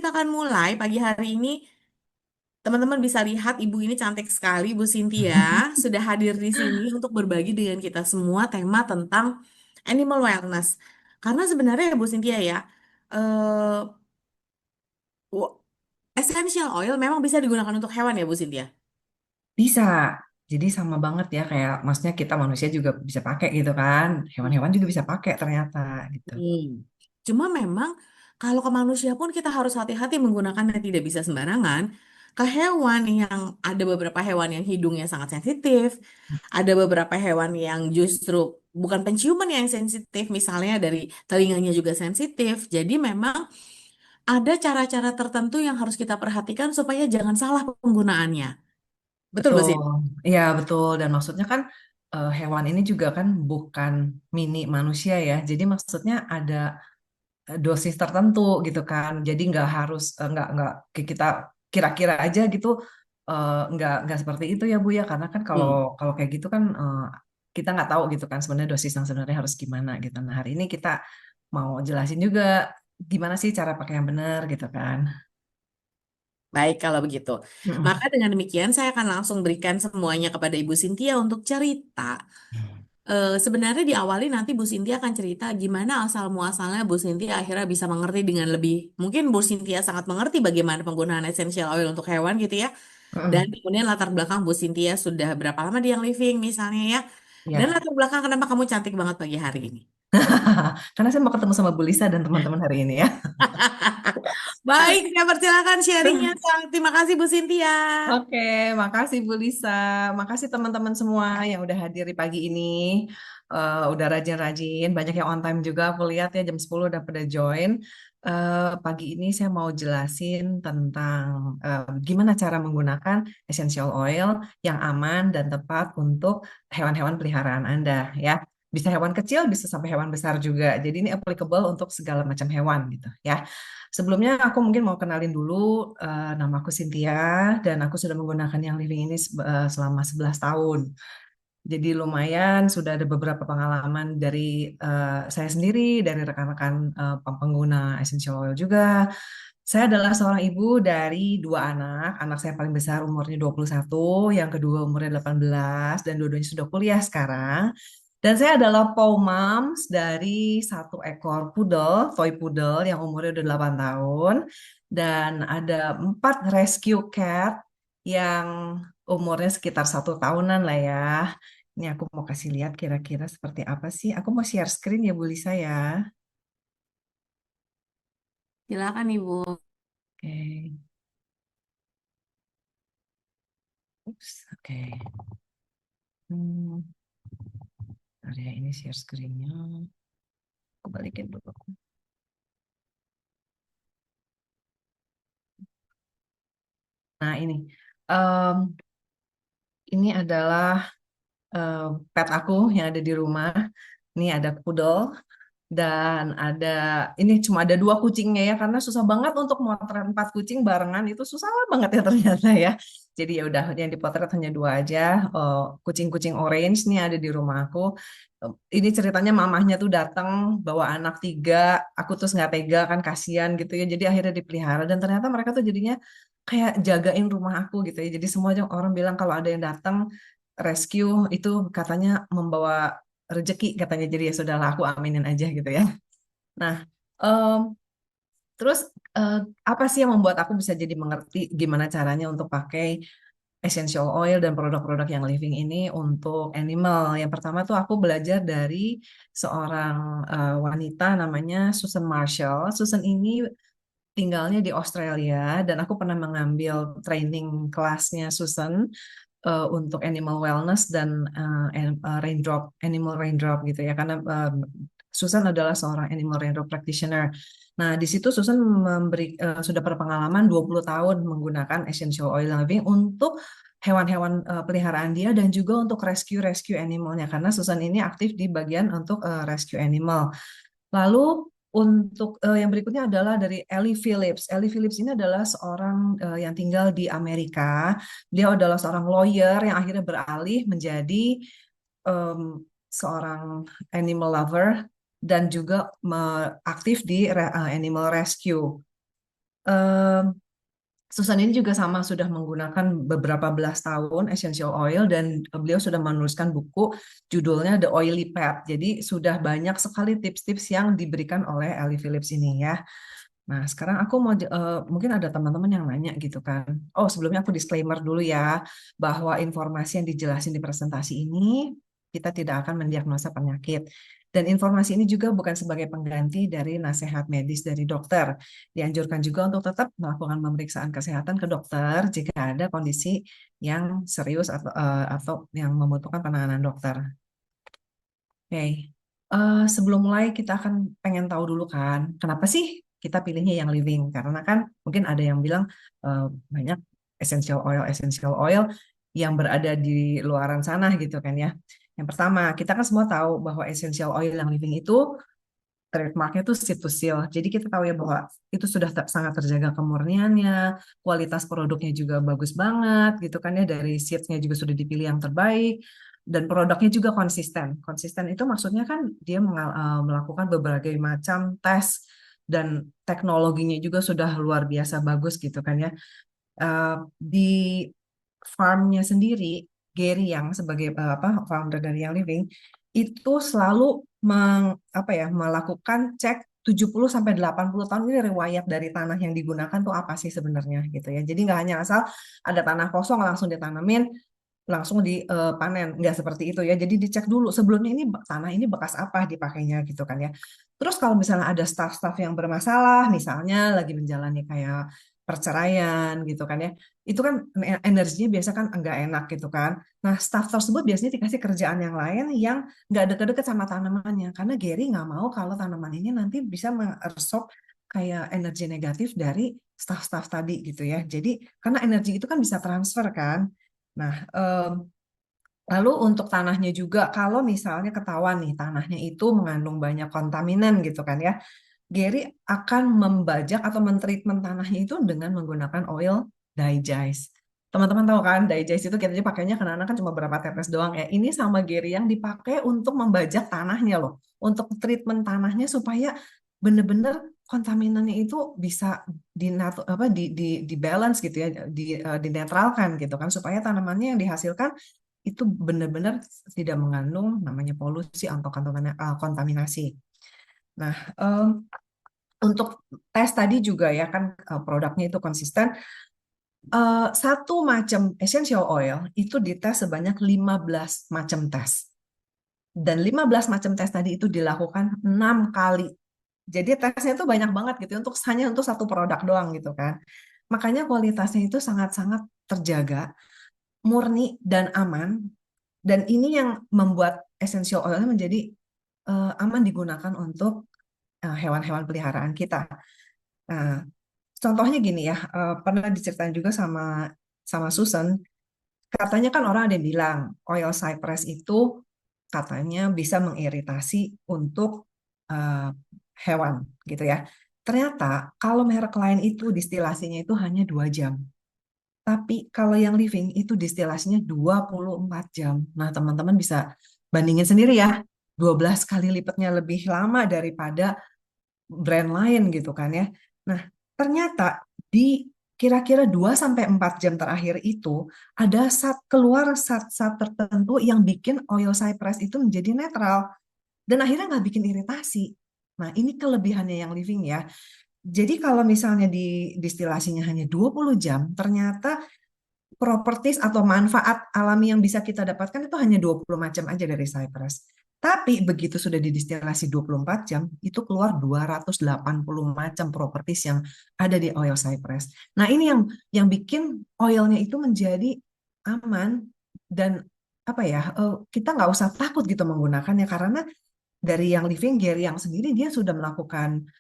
kita akan mulai pagi hari ini. Teman-teman bisa lihat ibu ini cantik sekali, Bu Cynthia sudah hadir di sini untuk berbagi dengan kita semua tema tentang animal wellness. Karena sebenarnya ya Bu Cynthia ya, eh, wo- essential oil memang bisa digunakan untuk hewan ya Bu Cynthia. Bisa. Jadi sama banget ya kayak maksudnya kita manusia juga bisa pakai gitu kan. Hewan-hewan juga bisa pakai ternyata gitu. Hmm. Cuma memang kalau ke manusia pun kita harus hati-hati menggunakannya, tidak bisa sembarangan. Ke hewan yang ada beberapa hewan yang hidungnya sangat sensitif, ada beberapa hewan yang justru bukan penciuman yang sensitif, misalnya dari telinganya juga sensitif. Jadi memang ada cara-cara tertentu yang harus kita perhatikan supaya jangan salah penggunaannya. Betul, Bu Betul. Sin? Iya, betul. Dan maksudnya kan hewan ini juga kan bukan mini manusia ya. Jadi maksudnya ada dosis tertentu gitu kan. Jadi nggak harus nggak kayak kita kira-kira aja gitu nggak seperti itu ya Bu ya. Karena kan kalau Hmm. kalau kayak gitu kan kita nggak tahu gitu kan sebenarnya dosis yang sebenarnya harus gimana gitu. Nah hari ini kita mau jelasin juga gimana sih cara pakai yang benar gitu kan. Baik, kalau begitu. Mm-mm. Maka dengan demikian saya akan langsung berikan semuanya kepada Ibu Sintia untuk cerita. Sebenarnya diawali nanti Bu Sintia akan cerita gimana asal muasalnya Bu Sintia akhirnya bisa mengerti dengan lebih, mungkin Bu Sintia sangat mengerti bagaimana penggunaan essential oil untuk hewan gitu ya. Dan Mm-mm. kemudian latar belakang Bu Sintia sudah berapa lama di Yang Living misalnya ya. Dan Ya, latar belakang kenapa kamu cantik banget pagi hari ini. karena saya mau ketemu sama Bu Lisa dan teman-teman hari ini ya. Baik, saya persilakan sharingnya. Terima kasih Bu Sintia. Oke, makasih Bu Lisa. Makasih teman-teman semua yang udah hadir di pagi ini. Udah rajin-rajin, banyak yang on time juga. Aku lihat ya jam 10 udah pada join. Pagi ini saya mau jelasin tentang gimana cara menggunakan essential oil yang aman dan tepat untuk hewan-hewan peliharaan Anda ya. Bisa hewan kecil, bisa sampai hewan besar juga. Jadi ini applicable untuk segala macam hewan gitu ya. Sebelumnya aku mungkin mau kenalin dulu nama aku Cynthia dan aku sudah menggunakan yang living ini selama 11 tahun. Jadi lumayan sudah ada beberapa pengalaman dari saya sendiri, dari rekan-rekan pengguna essential oil juga. Saya adalah seorang ibu dari dua anak. Anak saya paling besar umurnya 21, yang kedua umurnya 18 dan dua-duanya sudah kuliah sekarang. Dan saya adalah paw moms dari satu ekor poodle, toy poodle yang umurnya udah 8 tahun. Dan ada empat rescue cat yang umurnya sekitar 1 tahunan lah ya. Ini aku mau kasih lihat kira-kira seperti apa sih. Aku mau share screen ya Bu Lisa ya. Silakan Ibu. Oke. Ups, oke. Hmm, bentar ya ini share screen-nya. Aku balikin dulu. Nah ini. Em, ini adalah eh, pet aku yang ada di rumah. Ini ada poodle dan ada ini cuma ada dua kucingnya ya karena susah banget untuk motret empat kucing barengan itu susah banget ya ternyata ya. Jadi ya udah yang dipotret hanya dua aja. Kucing-kucing orange nih ada di rumah aku. Ini ceritanya mamahnya tuh datang bawa anak tiga. Aku terus nggak tega kan kasihan gitu ya. Jadi akhirnya dipelihara dan ternyata mereka tuh jadinya kayak jagain rumah aku gitu ya. Jadi semua orang bilang kalau ada yang datang rescue itu katanya membawa rezeki katanya jadi ya sudahlah aku aminin aja gitu ya. Nah, em, terus eh, apa sih yang membuat aku bisa jadi mengerti gimana caranya untuk pakai essential oil dan produk-produk yang living ini untuk animal. Yang pertama tuh aku belajar dari seorang wanita namanya Susan Marshall. Susan ini tinggalnya di Australia dan aku pernah mengambil training kelasnya Susan untuk animal wellness dan raindrop animal raindrop gitu ya karena Susan adalah seorang animal raindrop practitioner. Nah, di situ Susan sudah berpengalaman 20 tahun menggunakan essential oil living untuk hewan-hewan peliharaan dia dan juga untuk rescue animalnya karena Susan ini aktif di bagian untuk rescue animal. Lalu untuk yang berikutnya adalah dari Ellie Phillips. Ellie Phillips ini adalah seorang yang tinggal di Amerika. Dia adalah seorang lawyer yang akhirnya beralih menjadi em, seorang animal lover dan juga aktif di animal rescue. Susan ini juga sama sudah menggunakan beberapa belas tahun essential oil dan beliau sudah menuliskan buku judulnya The Oily Path. Jadi sudah banyak sekali tips-tips yang diberikan oleh Ellie Phillips ini ya. Nah, sekarang aku mau mungkin ada teman-teman yang nanya gitu kan. Oh, sebelumnya aku disclaimer dulu ya bahwa informasi yang dijelasin di presentasi ini kita tidak akan mendiagnosa penyakit. Dan informasi ini juga bukan sebagai pengganti dari nasihat medis dari dokter. Dianjurkan juga untuk tetap melakukan pemeriksaan kesehatan ke dokter jika ada kondisi yang serius atau yang membutuhkan penanganan dokter. Oke, sebelum mulai kita akan pengen tahu dulu kan, kenapa sih kita pilihnya yang living? Karena kan mungkin ada yang bilang eh, banyak essential oil yang berada di luaran sana gitu kan ya. Yang pertama, kita kan semua tahu bahwa essential oil yang living itu trademarknya itu seed to seal. Jadi kita tahu ya bahwa itu sudah sangat terjaga kemurniannya, kualitas produknya juga bagus banget gitu kan ya, dari seeds-nya juga sudah dipilih yang terbaik dan produknya juga konsisten. Konsisten itu maksudnya kan dia melakukan berbagai macam tes dan teknologinya juga sudah luar biasa bagus gitu kan ya. Di farmnya sendiri, Gary yang sebagai founder dari Young Living itu selalu melakukan cek 70 sampai 80 tahun ini riwayat dari tanah yang digunakan tuh apa sih sebenarnya gitu ya. Jadi nggak hanya asal ada tanah kosong langsung ditanamin langsung dipanen, nggak seperti itu ya. Jadi dicek dulu sebelumnya ini tanah ini bekas apa dipakainya gitu kan ya. Terus kalau misalnya ada staf-staf yang bermasalah, misalnya lagi menjalani kayak perceraian gitu kan ya, itu kan energinya biasa kan enggak enak gitu kan. Nah, staf tersebut biasanya dikasih kerjaan yang lain yang nggak deket-deket sama tanamannya, karena Gary nggak mau kalau tanaman ini nanti bisa meresap kayak energi negatif dari staf-staf tadi gitu ya. Jadi karena energi itu kan bisa transfer kan. Nah, lalu untuk tanahnya juga, kalau misalnya ketahuan nih tanahnya itu mengandung banyak kontaminan gitu kan ya, Gary akan membajak atau mentreatment tanahnya itu dengan menggunakan oil digest. Teman-teman tahu kan, digest itu kita aja pakainya karena kan cuma berapa tetes doang ya. Ini sama Gary yang dipakai untuk membajak tanahnya loh, untuk treatment tanahnya supaya benar-benar kontaminannya itu bisa di balance gitu ya, dinetralkan gitu kan supaya tanamannya yang dihasilkan itu benar-benar tidak mengandung namanya polusi atau kontaminasi. Nah, untuk tes tadi juga ya kan produknya itu konsisten. Satu macam essential oil itu dites sebanyak 15 macam tes. Dan 15 macam tes tadi itu dilakukan 6 kali. Jadi tesnya itu banyak banget gitu untuk hanya untuk satu produk doang gitu kan. Makanya kualitasnya itu sangat-sangat terjaga, murni dan aman. Dan ini yang membuat essential oil menjadi aman digunakan untuk hewan-hewan peliharaan kita. Nah, contohnya gini ya, pernah diceritain juga sama sama Susan, katanya kan orang ada yang bilang oil cypress itu katanya bisa mengiritasi untuk eh, hewan gitu ya. Ternyata kalau merek lain itu distilasinya itu hanya 2 jam. Tapi kalau yang living itu distilasinya 24 jam. Nah, teman-teman bisa bandingin sendiri ya. 12 kali lipatnya lebih lama daripada brand lain gitu kan ya. Nah, ternyata di kira-kira 2 sampai 4 jam terakhir itu ada keluar zat-zat tertentu yang bikin oil cypress itu menjadi netral dan akhirnya nggak bikin iritasi. Nah, ini kelebihannya yang living ya. Jadi kalau misalnya di distilasinya hanya 20 jam, ternyata properties atau manfaat alami yang bisa kita dapatkan itu hanya 20 macam aja dari Cypress. Tapi begitu sudah didistilasi 24 jam, itu keluar 280 macam properties yang ada di oil Cypress. Nah, ini yang bikin oilnya itu menjadi aman dan apa ya, kita nggak usah takut gitu menggunakannya karena dari yang living Gary yang sendiri dia sudah melakukan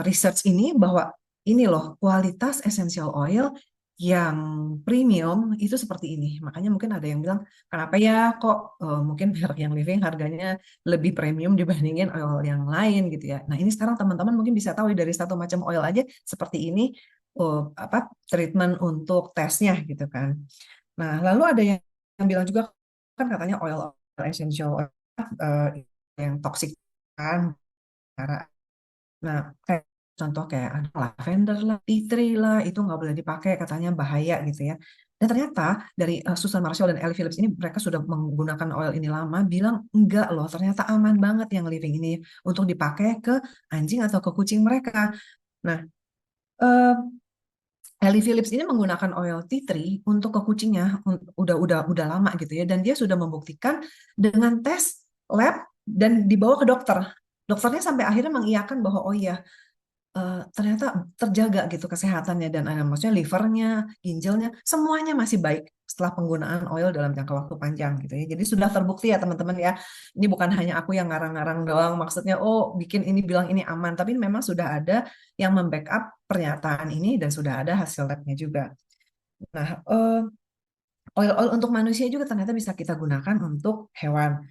research ini bahwa ini loh kualitas essential oil yang premium itu seperti ini. Makanya mungkin ada yang bilang, kenapa ya kok mungkin merek yang living harganya lebih premium dibandingin oil yang lain gitu ya. Nah ini sekarang teman-teman mungkin bisa tahu dari satu macam oil aja seperti ini apa treatment untuk tesnya gitu kan. Nah lalu ada yang bilang juga kan katanya oil essential oil yang toksik kan. Nah, contoh kayak ada lavender lah, tea tree lah, itu nggak boleh dipakai katanya bahaya gitu ya. Dan ternyata dari Susan Marshall dan Ellie Phillips ini mereka sudah menggunakan oil ini lama, bilang enggak loh, ternyata aman banget yang living ini untuk dipakai ke anjing atau ke kucing mereka. Nah, eh, Ellie Phillips ini menggunakan oil tea tree untuk ke kucingnya udah lama gitu ya, dan dia sudah membuktikan dengan tes lab dan dibawa ke dokter. Dokternya sampai akhirnya mengiyakan bahwa oh iya, ternyata terjaga gitu kesehatannya, dan maksudnya livernya, ginjalnya, semuanya masih baik setelah penggunaan oil dalam jangka waktu panjang gitu ya. Jadi sudah terbukti ya teman-teman ya. Ini bukan hanya aku yang ngarang-ngarang doang, maksudnya oh bikin ini bilang ini aman, tapi memang sudah ada yang membackup pernyataan ini dan sudah ada hasil labnya juga. Nah, oil-oil untuk manusia juga ternyata bisa kita gunakan untuk hewan.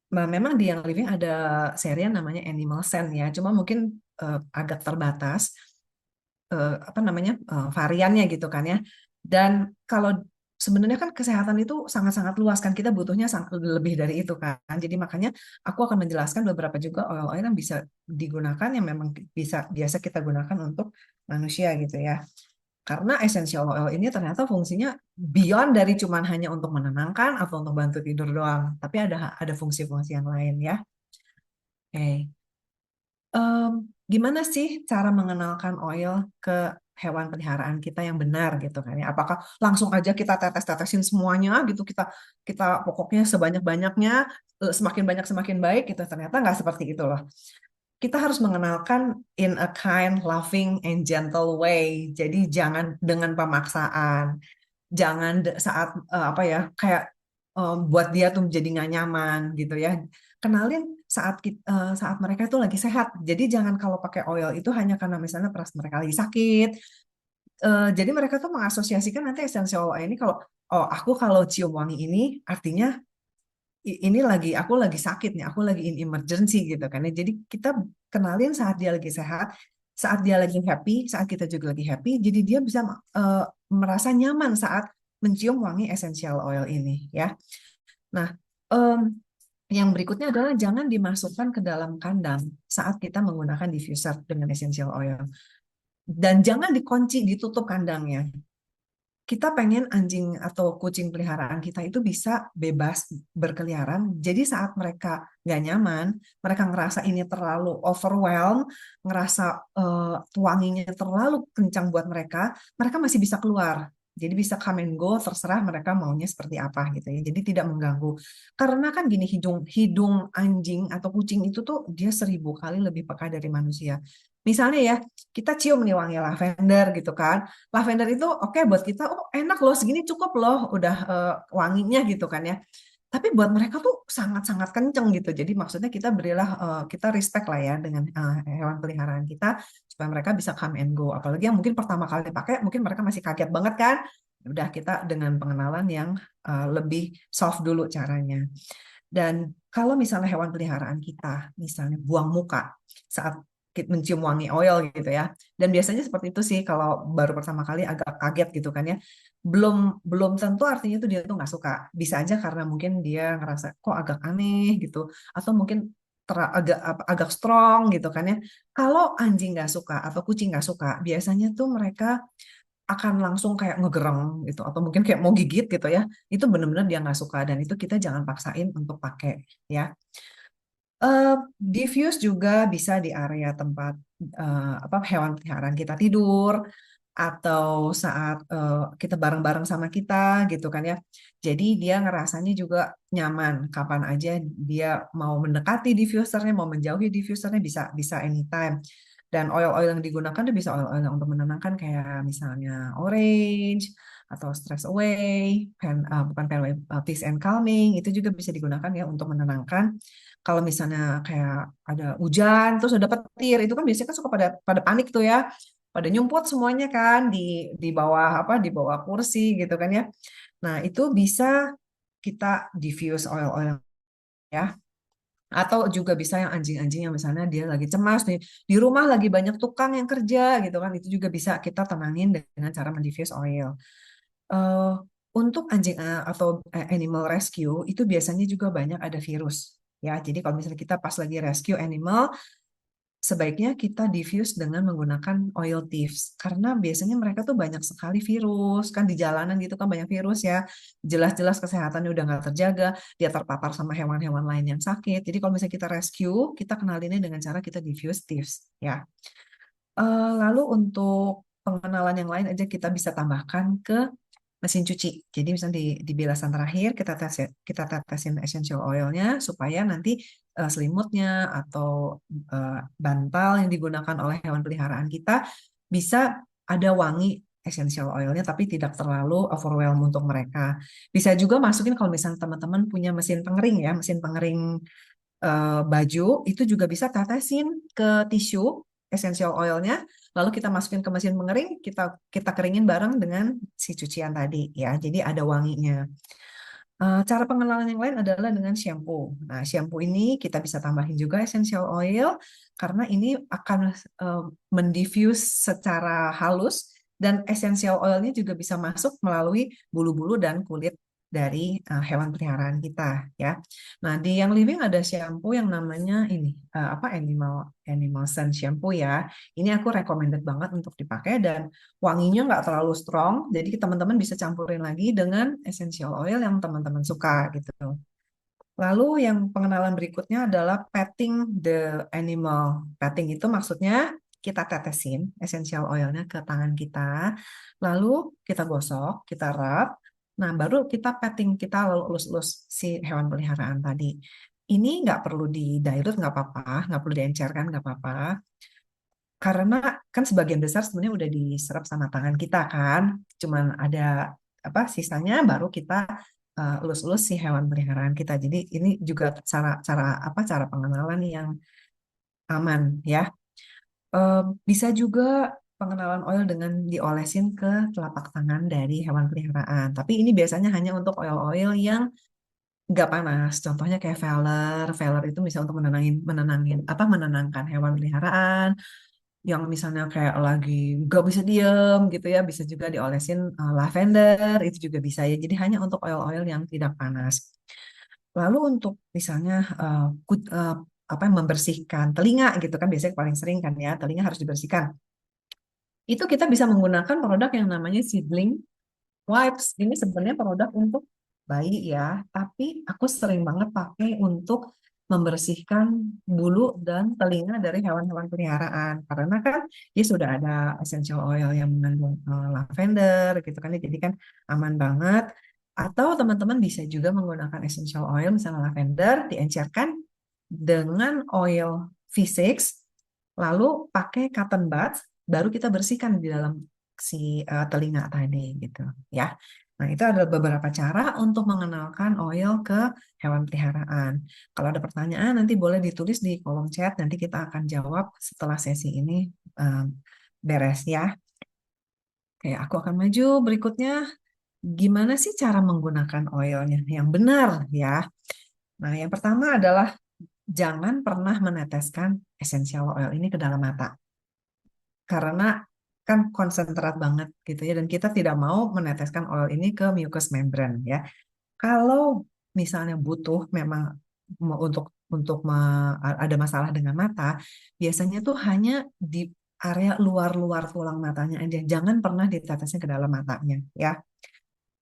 Nah, memang di yang living ada serial namanya Animal Scent ya, cuma mungkin agak terbatas apa namanya variannya gitu kan ya. Dan kalau sebenarnya kan kesehatan itu sangat-sangat luas kan, kita butuhnya lebih dari itu kan. Jadi makanya aku akan menjelaskan beberapa juga oil-oil yang bisa digunakan yang memang bisa biasa kita gunakan untuk manusia gitu ya. Karena essential oil ini ternyata fungsinya beyond dari cuman hanya untuk menenangkan atau untuk bantu tidur doang, tapi ada fungsi-fungsi yang lain ya. Oke. Em, Gimana sih cara mengenalkan oil ke hewan peliharaan kita yang benar gitu kan ya? Apakah langsung aja kita tetes-tetesin semuanya gitu, kita kita pokoknya sebanyak-banyaknya, semakin banyak semakin baik gitu? Ternyata nggak seperti itu loh. Kita harus mengenalkan in a kind, loving, and gentle way. Jadi jangan dengan pemaksaan, jangan saat apa ya kayak buat dia tuh jadi nggak nyaman gitu ya. Kenalin saat saat mereka itu lagi sehat. Jadi jangan kalau pakai oil itu hanya karena misalnya pas mereka lagi sakit. Jadi mereka tuh mengasosiasikan nanti essential oil ini kalau oh aku kalau cium wangi ini artinya ini lagi aku lagi sakit nih, aku lagi in emergency gitu kan ya. Jadi kita kenalin saat dia lagi sehat, saat dia lagi happy, saat kita juga lagi happy. Jadi dia bisa eh, merasa nyaman saat mencium wangi essential oil ini ya. Nah, em, yang berikutnya adalah jangan dimasukkan ke dalam kandang saat kita menggunakan diffuser dengan essential oil. Dan jangan dikunci, ditutup kandangnya. Kita pengen anjing atau kucing peliharaan kita itu bisa bebas berkeliaran. Jadi saat mereka nggak nyaman, mereka ngerasa ini terlalu overwhelm, ngerasa wanginya terlalu kencang buat mereka, mereka masih bisa keluar. Jadi bisa come and go, terserah mereka maunya seperti apa gitu ya. Jadi tidak mengganggu. Karena kan gini, hidung hidung anjing atau kucing itu tuh dia 1000 kali lebih peka dari manusia. Misalnya ya, kita cium nih wangi lavender gitu kan. Lavender itu oke buat kita, oh enak loh, segini cukup loh, udah wanginya gitu kan ya. Tapi buat mereka tuh sangat-sangat kenceng gitu. Jadi maksudnya kita berilah, kita respect lah ya dengan hewan peliharaan kita supaya mereka bisa come and go. Apalagi yang mungkin pertama kali pakai, mungkin mereka masih kaget banget kan. Udah kita dengan pengenalan yang lebih soft dulu caranya. Dan kalau misalnya hewan peliharaan kita, misalnya buang muka saat mencium wangi oil gitu ya. Dan biasanya seperti itu sih kalau baru pertama kali agak kaget gitu kan ya. Belum belum tentu artinya itu dia tuh nggak suka. Bisa aja karena mungkin dia ngerasa kok agak aneh gitu, atau mungkin agak strong gitu kan ya. Kalau anjing nggak suka atau kucing nggak suka, biasanya tuh mereka akan langsung kayak ngegereng gitu, atau mungkin kayak mau gigit gitu ya. Itu benar-benar dia nggak suka, dan itu kita jangan paksain untuk pakai ya. Eh, Diffuse juga bisa di area tempat apa hewan peliharaan kita tidur, atau saat kita bareng-bareng sama kita gitu kan ya. Jadi dia ngerasanya juga nyaman kapan aja dia mau mendekati diffusernya, mau menjauhi diffusernya, bisa bisa anytime. Dan oil-oil yang digunakan itu bisa oil-oil yang untuk menenangkan kayak misalnya orange atau stress away, bukan pen away, peace and calming, itu juga bisa digunakan ya untuk menenangkan. Kalau misalnya kayak ada hujan terus ada petir, itu kan biasanya kan suka pada pada panik tuh ya, pada nyumput semuanya kan di bawah apa, di bawah kursi gitu kan ya. Nah, itu bisa kita diffuse oil-oil ya. Atau juga bisa yang anjing-anjing yang misalnya dia lagi cemas nih, di rumah lagi banyak tukang yang kerja gitu kan, itu juga bisa kita tenangin dengan cara mendiffuse oil. Eh, untuk anjing atau animal rescue itu biasanya juga banyak ada virus ya. Jadi kalau misalnya kita pas lagi rescue animal, sebaiknya kita diffuse dengan menggunakan oil thieves karena biasanya mereka tuh banyak sekali virus kan di jalanan gitu kan banyak virus ya jelas-jelas kesehatannya udah nggak terjaga dia terpapar sama hewan-hewan lain yang sakit jadi kalau misalnya kita rescue kita kenalinnya dengan cara kita diffuse thieves ya. Lalu untuk pengenalan yang lain aja kita bisa tambahkan ke mesin cuci. Jadi misalnya di bilasan terakhir kita tetesin essential oilnya supaya nanti selimutnya atau bantal yang digunakan oleh hewan peliharaan kita bisa ada wangi essential oilnya tapi tidak terlalu overwhelm untuk mereka. Bisa juga masukin kalau misalnya teman-teman punya mesin pengering ya, mesin pengering baju itu juga bisa tetesin ke tisu essential oilnya, lalu kita masukin ke mesin pengering, kita kita keringin bareng dengan si cucian tadi ya. Jadi ada wanginya. Cara pengenalan yang lain adalah dengan shampoo. Nah, shampoo ini kita bisa tambahin juga essential oil karena ini akan eh, mendiffuse secara halus dan essential oilnya juga bisa masuk melalui bulu-bulu dan kulit dari hewan peliharaan kita ya. Nah, di yang living ada shampoo yang namanya ini apa animal sun shampoo ya. Ini aku recommended banget untuk dipakai dan wanginya nggak terlalu strong, jadi teman-teman bisa campurin lagi dengan essential oil yang teman-teman suka gitu. Lalu yang pengenalan berikutnya adalah petting the animal. Petting itu maksudnya kita tetesin essential oilnya ke tangan kita, lalu kita gosok, kita rub, nah baru kita petting, kita lalu elus-elus si hewan peliharaan tadi. Ini nggak perlu di dilute, nggak apa-apa, nggak perlu diencerkan, nggak apa-apa. Karena kan sebagian besar sebenarnya udah diserap sama tangan kita kan, cuman ada apa sisanya baru kita elus-elus si hewan peliharaan kita. Jadi ini juga cara apa cara pengenalan yang aman ya. Bisa juga pengenalan oil dengan diolesin ke telapak tangan dari hewan peliharaan. Tapi ini biasanya hanya untuk oil-oil yang nggak panas. Contohnya kayak Veller. Veller itu bisa untuk menenangkan hewan peliharaan yang misalnya kayak lagi nggak bisa diem gitu ya bisa juga diolesin lavender itu juga bisa ya jadi hanya untuk oil-oil yang tidak panas lalu untuk misalnya apa membersihkan telinga gitu kan biasanya paling sering kan ya telinga harus dibersihkan itu kita bisa menggunakan produk yang namanya Seedling Wipes ini sebenarnya produk untuk bayi ya, tapi aku sering banget pakai untuk membersihkan bulu dan telinga dari hewan-hewan peliharaan. Karena kan dia sudah ada essential oil yang mengandung lavender gitu kan, jadi kan aman banget. Atau teman-teman bisa juga menggunakan essential oil misalnya lavender diencerkan dengan oil V6 lalu pakai cotton buds, baru kita bersihkan di dalam si telinga tadi gitu ya. Nah, itu adalah beberapa cara untuk mengenalkan oil ke hewan peliharaan. Kalau ada pertanyaan nanti boleh ditulis di kolom chat, nanti kita akan jawab setelah sesi ini um, beres ya. Oke, aku akan maju berikutnya. Gimana sih cara menggunakan oilnya yang benar ya? Nah, yang pertama adalah jangan pernah meneteskan essential oil ini ke dalam mata karena kan konsentrat banget gitu ya dan kita tidak mau meneteskan oil ini ke mucous membrane ya. Kalau misalnya butuh memang ada masalah dengan mata, biasanya tuh hanya di area luar-luar tulang matanya aja. Jangan pernah ditetesin ke dalam matanya ya.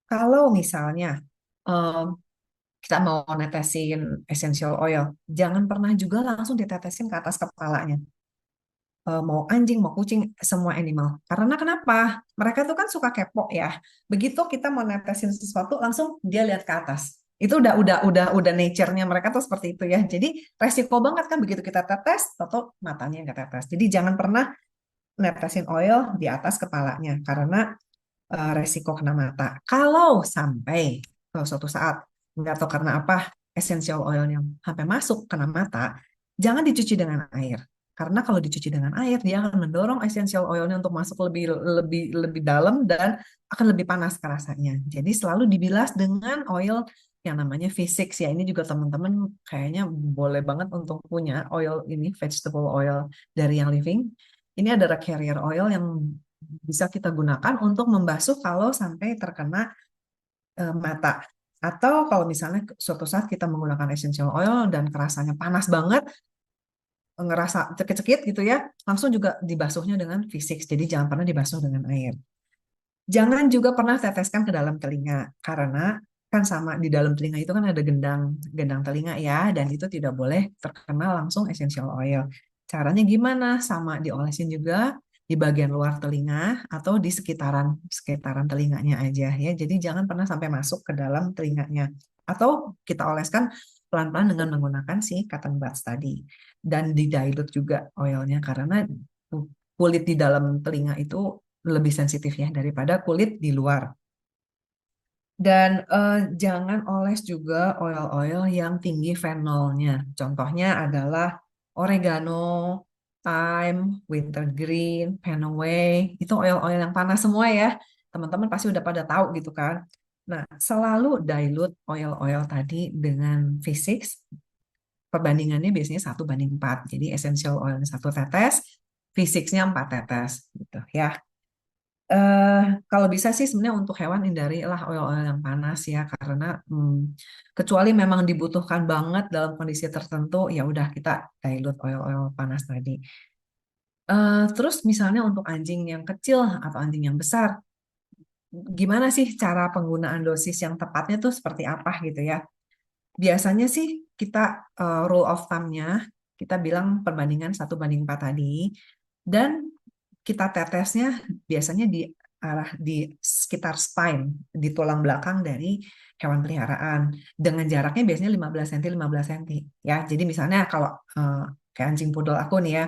Kalau misalnya em, kita mau netesin essential oil, jangan pernah juga langsung ditetesin ke atas kepalanya mau anjing, mau kucing, semua animal. Karena kenapa? Mereka tuh kan suka kepo ya. Begitu kita mau netesin sesuatu, langsung dia lihat ke atas. Itu udah nature-nya mereka tuh seperti itu ya. Jadi resiko banget kan begitu kita tetes, atau matanya nggak tetes. Jadi jangan pernah netesin oil di atas kepalanya karena resiko kena mata. Kalau sampai suatu saat nggak tahu karena apa essential oil yang sampai masuk kena mata, jangan dicuci dengan air. Karena kalau dicuci dengan air, dia akan mendorong essential oilnya untuk masuk lebih lebih lebih dalam dan akan lebih panas rasanya. Jadi selalu dibilas dengan oil yang namanya V6 ya. Ini juga teman-teman kayaknya boleh banget untuk punya oil ini vegetable oil dari yang living. Ini adalah carrier oil yang bisa kita gunakan untuk membasuh kalau sampai terkena mata. Atau kalau misalnya suatu saat kita menggunakan essential oil dan kerasanya panas banget, ngerasa cekit-cekit gitu ya, langsung juga dibasuhnya dengan V6. Jadi jangan pernah dibasuh dengan air. Jangan juga pernah teteskan ke dalam telinga karena kan sama di dalam telinga itu kan ada gendang gendang telinga ya dan itu tidak boleh terkena langsung essential oil. Caranya gimana? Sama diolesin juga di bagian luar telinga atau di sekitaran sekitaran telinganya aja ya. Jadi jangan pernah sampai masuk ke dalam telinganya. Atau kita oleskan pelan-pelan dengan menggunakan si cotton buds tadi. Dan di dilute juga oilnya karena kulit di dalam telinga itu lebih sensitif ya daripada kulit di luar. Dan jangan oles juga oil-oil yang tinggi fenolnya. Contohnya adalah oregano, thyme, wintergreen, fenaway. Itu oil-oil yang panas semua ya. Teman-teman pasti udah pada tahu gitu kan. Nah, selalu dilute oil-oil tadi dengan V6. Perbandingannya biasanya 1:4. Jadi essential oil 1 tetes, V6-nya 4 tetes gitu ya. Eh, Kalau bisa sih sebenarnya untuk hewan hindarilah oil-oil yang panas ya karena kecuali memang dibutuhkan banget dalam kondisi tertentu ya udah kita dilute oil-oil panas tadi. Terus misalnya untuk anjing yang kecil atau anjing yang besar, gimana sih cara penggunaan dosis yang tepatnya tuh seperti apa gitu ya? Biasanya sih kita rule of thumb-nya kita bilang perbandingan 1:4 tadi dan kita tetesnya biasanya di arah di sekitar spine, di tulang belakang dari hewan peliharaan dengan jaraknya biasanya 15 cm 15 cm ya. Jadi misalnya kalau kayak anjing poodle aku nih ya,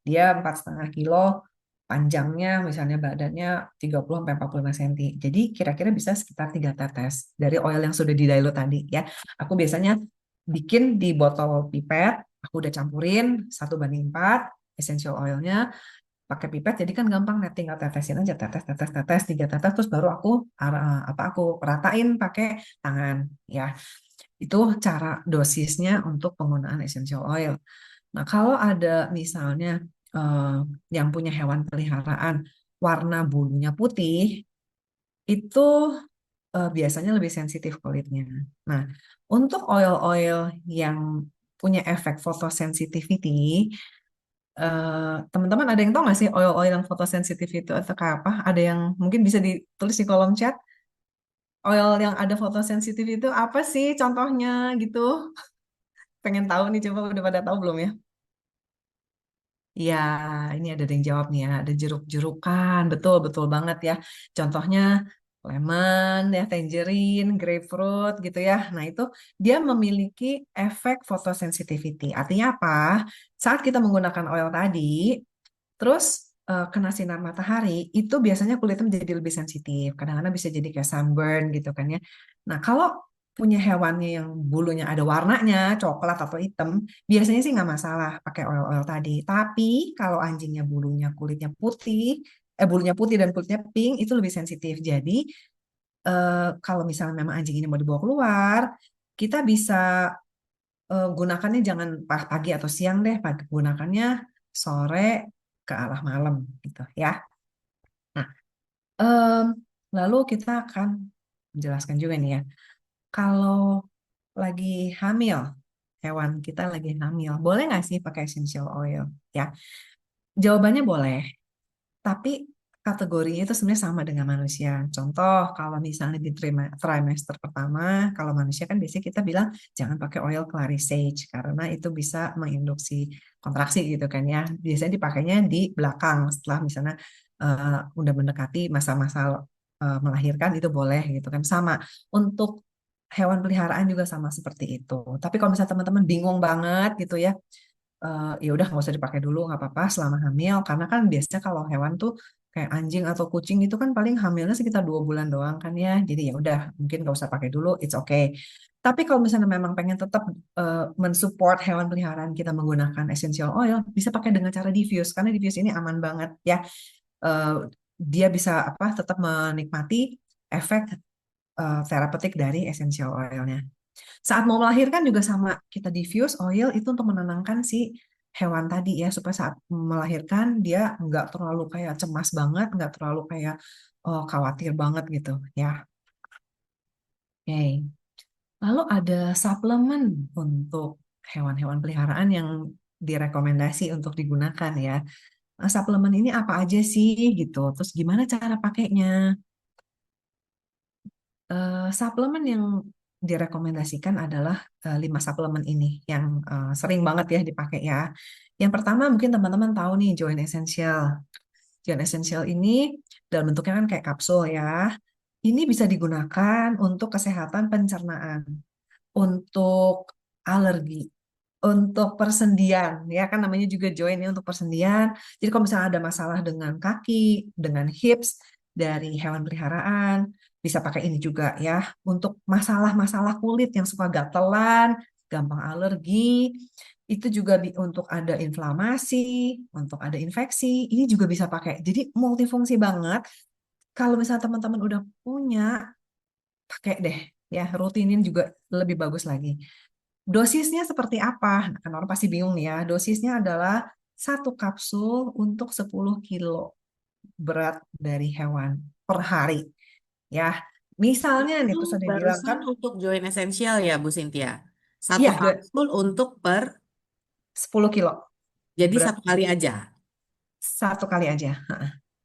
dia 4,5 kilo, panjangnya misalnya badannya 30 sampai 45 cm. Jadi kira-kira bisa sekitar 3 tetes dari oil yang sudah di dilute tadi ya. Aku biasanya bikin di botol pipet, aku udah campurin 1:4 essential oilnya pakai pipet jadi kan gampang net tinggal tetesin aja tetes tetes tetes 3 tetes terus baru aku aku ratain pakai tangan ya itu cara dosisnya untuk penggunaan essential oil. Nah kalau ada misalnya eh, yang punya hewan peliharaan warna bulunya putih itu biasanya lebih sensitif kulitnya. Nah untuk oil-oil yang punya efek fotosensitivity teman-teman ada yang tahu nggak sih oil-oil yang fotosensitif itu atau kayak apa? Ada yang mungkin bisa ditulis di kolom chat. Oil yang ada fotosensitif itu apa sih contohnya gitu? Pengen tahu nih, coba udah pada tahu belum ya? Iya, ini ada yang jawab nih ya. Ada jeruk-jerukan, betul betul banget ya. Contohnya lemon, ya tangerine, grapefruit gitu ya. Nah itu dia memiliki efek fotosensitivity. Artinya apa? Saat kita menggunakan oil tadi, terus kena sinar matahari, itu biasanya kulitnya menjadi lebih sensitif. Kadang-kadang bisa jadi kayak sunburn gitu kan ya. Nah, kalau punya hewannya yang bulunya ada warnanya, coklat atau hitam, biasanya sih nggak masalah pakai oil-oil tadi. Tapi kalau anjingnya bulunya putih dan kulitnya pink, itu lebih sensitif. Jadi, kalau misalnya memang anjing ini mau dibawa keluar, kita bisa gunakannya jangan pas pagi atau siang deh, gunakannya sore ke arah malam gitu ya. Nah, em, lalu kita akan menjelaskan juga nih ya, kalau lagi hamil, hewan kita lagi hamil, boleh nggak sih pakai essential oil? Ya, jawabannya boleh. Tapi kategorinya itu sebenarnya sama dengan manusia. Contoh, kalau misalnya di trimester pertama, kalau manusia kan biasanya kita bilang jangan pakai oil clary sage karena itu bisa menginduksi kontraksi gitu kan ya. Biasanya dipakainya di belakang setelah misalnya udah mendekati masa-masa melahirkan itu boleh gitu kan. Sama untuk hewan peliharaan juga sama seperti itu. Tapi kalau misalnya teman-teman bingung banget gitu ya, ya udah nggak usah dipakai dulu nggak apa-apa selama hamil karena kan biasanya kalau hewan tuh kayak anjing atau kucing itu kan paling hamilnya sekitar 2 bulan doang kan ya jadi ya udah mungkin nggak usah pakai dulu it's okay. Tapi kalau misalnya memang pengen tetap mensupport hewan peliharaan kita menggunakan essential oil bisa pakai dengan cara diffuse karena diffuse ini aman banget ya. Eh, Dia bisa apa tetap menikmati efek terapeutik dari essential oilnya. Saat mau melahirkan juga sama, kita diffuse oil itu untuk menenangkan si hewan tadi ya, supaya saat melahirkan dia nggak terlalu kayak cemas banget, nggak terlalu kayak khawatir banget gitu ya. Oke. Lalu ada suplemen untuk hewan-hewan peliharaan yang direkomendasi untuk digunakan ya. Suplemen ini apa aja sih gitu? Terus gimana cara pakainya? Suplemen yang direkomendasikan adalah 5 suplemen ini yang sering banget ya dipakai ya. Yang pertama mungkin teman-teman tahu nih Joint Essential. Joint Essential ini dalam bentuknya kan kayak kapsul ya. Ini bisa digunakan untuk kesehatan pencernaan, untuk alergi, untuk persendian, ya kan namanya juga joint ini untuk persendian. Jadi kalau misalnya ada masalah dengan kaki, dengan hips dari hewan peliharaan, bisa pakai ini juga ya. Untuk masalah-masalah kulit yang suka gatelan, gampang alergi, itu juga untuk ada inflamasi, untuk ada infeksi, ini juga bisa pakai. Jadi multifungsi banget. Kalau misalnya teman-teman udah punya, pakai deh ya, rutinin juga lebih bagus lagi. Dosisnya seperti apa? Nah, kan orang pasti bingung nih ya. Dosisnya adalah 1 kapsul untuk 10 kilo berat dari hewan per hari. Ya, misalnya nih, Itu terus ada yang bilang barusan kan, untuk join esensial ya, Bu Cynthia. Satu iya, kapsul untuk per, 10 kilo jadi berat 1 kali aja. 1 kali aja.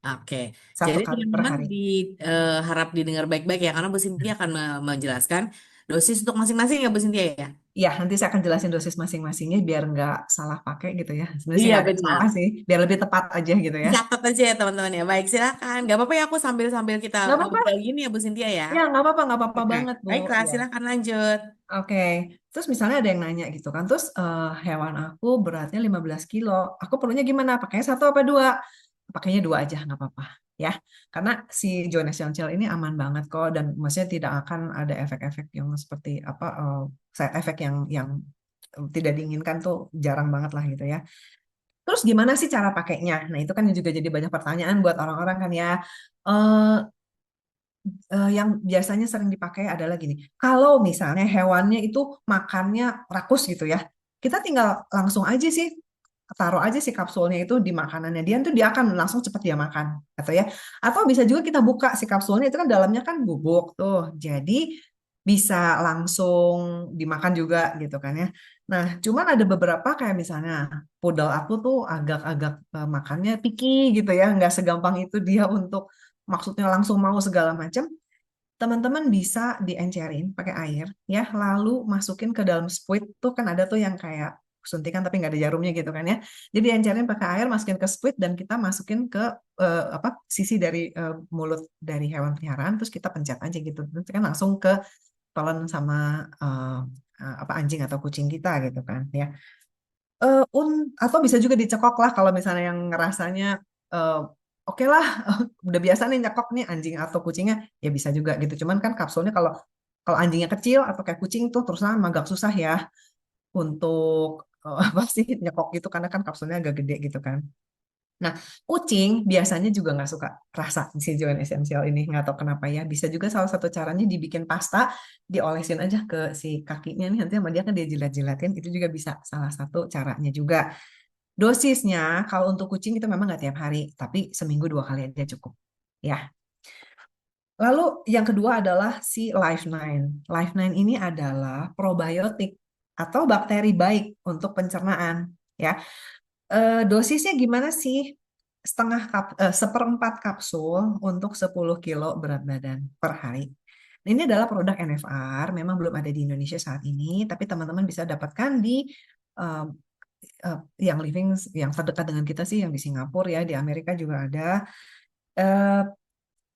Oke, Satu jadi kali per teman-teman hari. harap didengar baik-baik ya, karena Bu Cynthia akan menjelaskan dosis untuk masing-masing ya, Bu Cynthia ya. Iya, nanti saya akan jelasin dosis masing-masingnya biar nggak salah pakai gitu ya. Sebenarnya sih Iya nggak ada yang benar. salah sih, biar lebih tepat aja gitu ya. Dicatat aja ya teman-teman ya. Baik, silakan. Gak apa-apa ya aku sambil-sambil kita Nggak apa-apa, ngobrol gini ya Bu Cynthia ya. ya nggak apa-apa Oke, banget Bu. baiklah Ya. silakan lanjut. Oke, terus misalnya ada yang nanya gitu kan, terus hewan aku beratnya 15 kilo, aku perlunya gimana? Pakainya 1 apa 2? Pakainya 2 aja, nggak apa-apa. Ya, karena si Joint Essential ini aman banget kok, dan maksudnya tidak akan ada efek-efek yang seperti apa, side effect yang tidak diinginkan tuh jarang banget lah gitu ya. Terus gimana sih cara pakainya? Nah, itu kan juga jadi banyak pertanyaan buat orang-orang kan ya. Eh, yang biasanya sering dipakai adalah gini, kalau misalnya hewannya itu makannya rakus gitu ya, kita tinggal langsung aja sih taruh aja si kapsulnya itu di makanannya dia tuh dia akan langsung cepat dia makan atau ya, atau bisa juga kita buka si kapsulnya itu kan dalamnya kan bubuk tuh, jadi bisa langsung dimakan juga gitu kan ya. Nah, cuman ada beberapa kayak misalnya poodle aku tuh agak-agak makannya picky gitu ya, nggak segampang itu dia untuk maksudnya langsung mau segala macam. Teman-teman bisa diencerin pakai air ya, lalu masukin ke dalam squid tuh kan ada tuh yang kayak suntikan tapi nggak ada jarumnya gitu kan ya. Jadi encerin pakai air, masukin ke squid dan kita masukin ke apa sisi dari mulut dari hewan peliharaan, terus kita pencet aja gitu. Terus kan langsung ke telan sama apa anjing atau kucing kita gitu kan ya. Atau bisa juga dicekok lah kalau misalnya yang ngerasanya eh, oke lah udah biasa nih nyekok nih anjing atau kucingnya, ya bisa juga gitu. Cuman kan kapsulnya kalau kalau anjingnya kecil atau kayak kucing tuh terus terang agak susah ya untuk apa sih nyekok gitu karena kan kapsulnya agak gede gitu kan. Nah, kucing biasanya juga nggak suka rasa si Joint Essential ini, nggak tahu kenapa ya. Bisa juga salah satu caranya dibikin pasta, diolesin aja ke si kakinya nih, nanti sama dia kan dia jilat-jilatin, itu juga bisa salah satu caranya juga. Dosisnya kalau untuk kucing itu memang nggak tiap hari, tapi seminggu 2 kali aja cukup. Ya. Lalu yang kedua adalah si Life9. Life9 ini adalah probiotik atau bakteri baik untuk pencernaan. Ya, dosisnya gimana sih? 1/4 kapsul untuk 10 kilo berat badan per hari. Nah, ini adalah produk NFR, memang belum ada di Indonesia saat ini, tapi teman-teman bisa dapatkan di eh, yang living yang terdekat dengan kita sih yang di Singapura ya, di Amerika juga ada. Eh,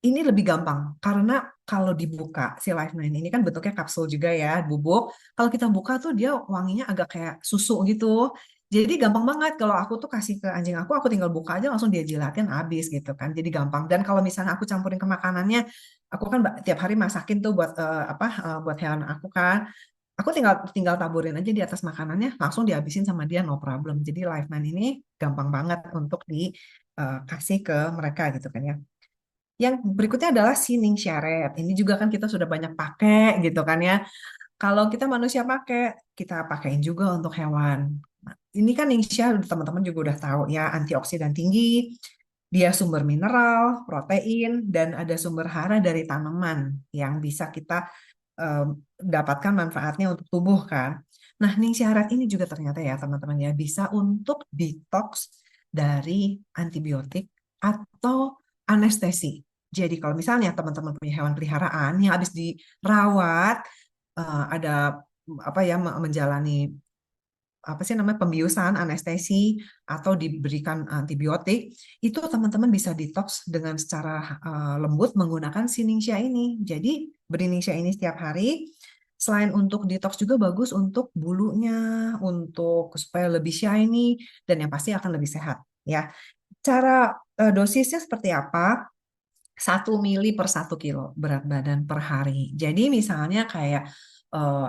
ini lebih gampang karena kalau dibuka si Life9 ini kan bentuknya kapsul juga ya, bubuk. Kalau kita buka tuh dia wanginya agak kayak susu gitu. Jadi gampang banget kalau aku tuh kasih ke anjing aku tinggal buka aja langsung dia jilatin habis gitu kan. Jadi gampang. Dan kalau misalnya aku campurin ke makanannya, aku kan tiap hari masakin tuh buat buat hewan aku kan. Aku tinggal tinggal taburin aja di atas makanannya, langsung dihabisin sama dia no problem. Jadi Life9 ini gampang banget untuk dikasih ke mereka gitu kan ya. Yang berikutnya adalah sining syaret. Ini juga kan kita sudah banyak pakai gitu kan ya. Kalau kita manusia pakai, kita pakein juga untuk hewan. Nah, ini kan Ningsha teman-teman juga udah tahu ya, antioksidan tinggi, dia sumber mineral, protein, dan ada sumber hara dari tanaman yang bisa kita dapatkan manfaatnya untuk tubuh kan. Nah, Ning Syarat ini juga ternyata ya teman-teman ya bisa untuk detox dari antibiotik atau anestesi. Jadi kalau misalnya teman-teman punya hewan peliharaan yang habis dirawat, ada apa ya menjalani apa sih namanya pembiusan, anestesi atau diberikan antibiotik, itu teman-teman bisa detox dengan secara lembut menggunakan si Ningxia ini. Jadi beri Ningxia ini setiap hari. Selain untuk detox juga bagus untuk bulunya, untuk supaya lebih shiny dan yang pasti akan lebih sehat ya. Cara dosisnya seperti apa? 1 mili per 1 kilo berat badan per hari. Jadi misalnya kayak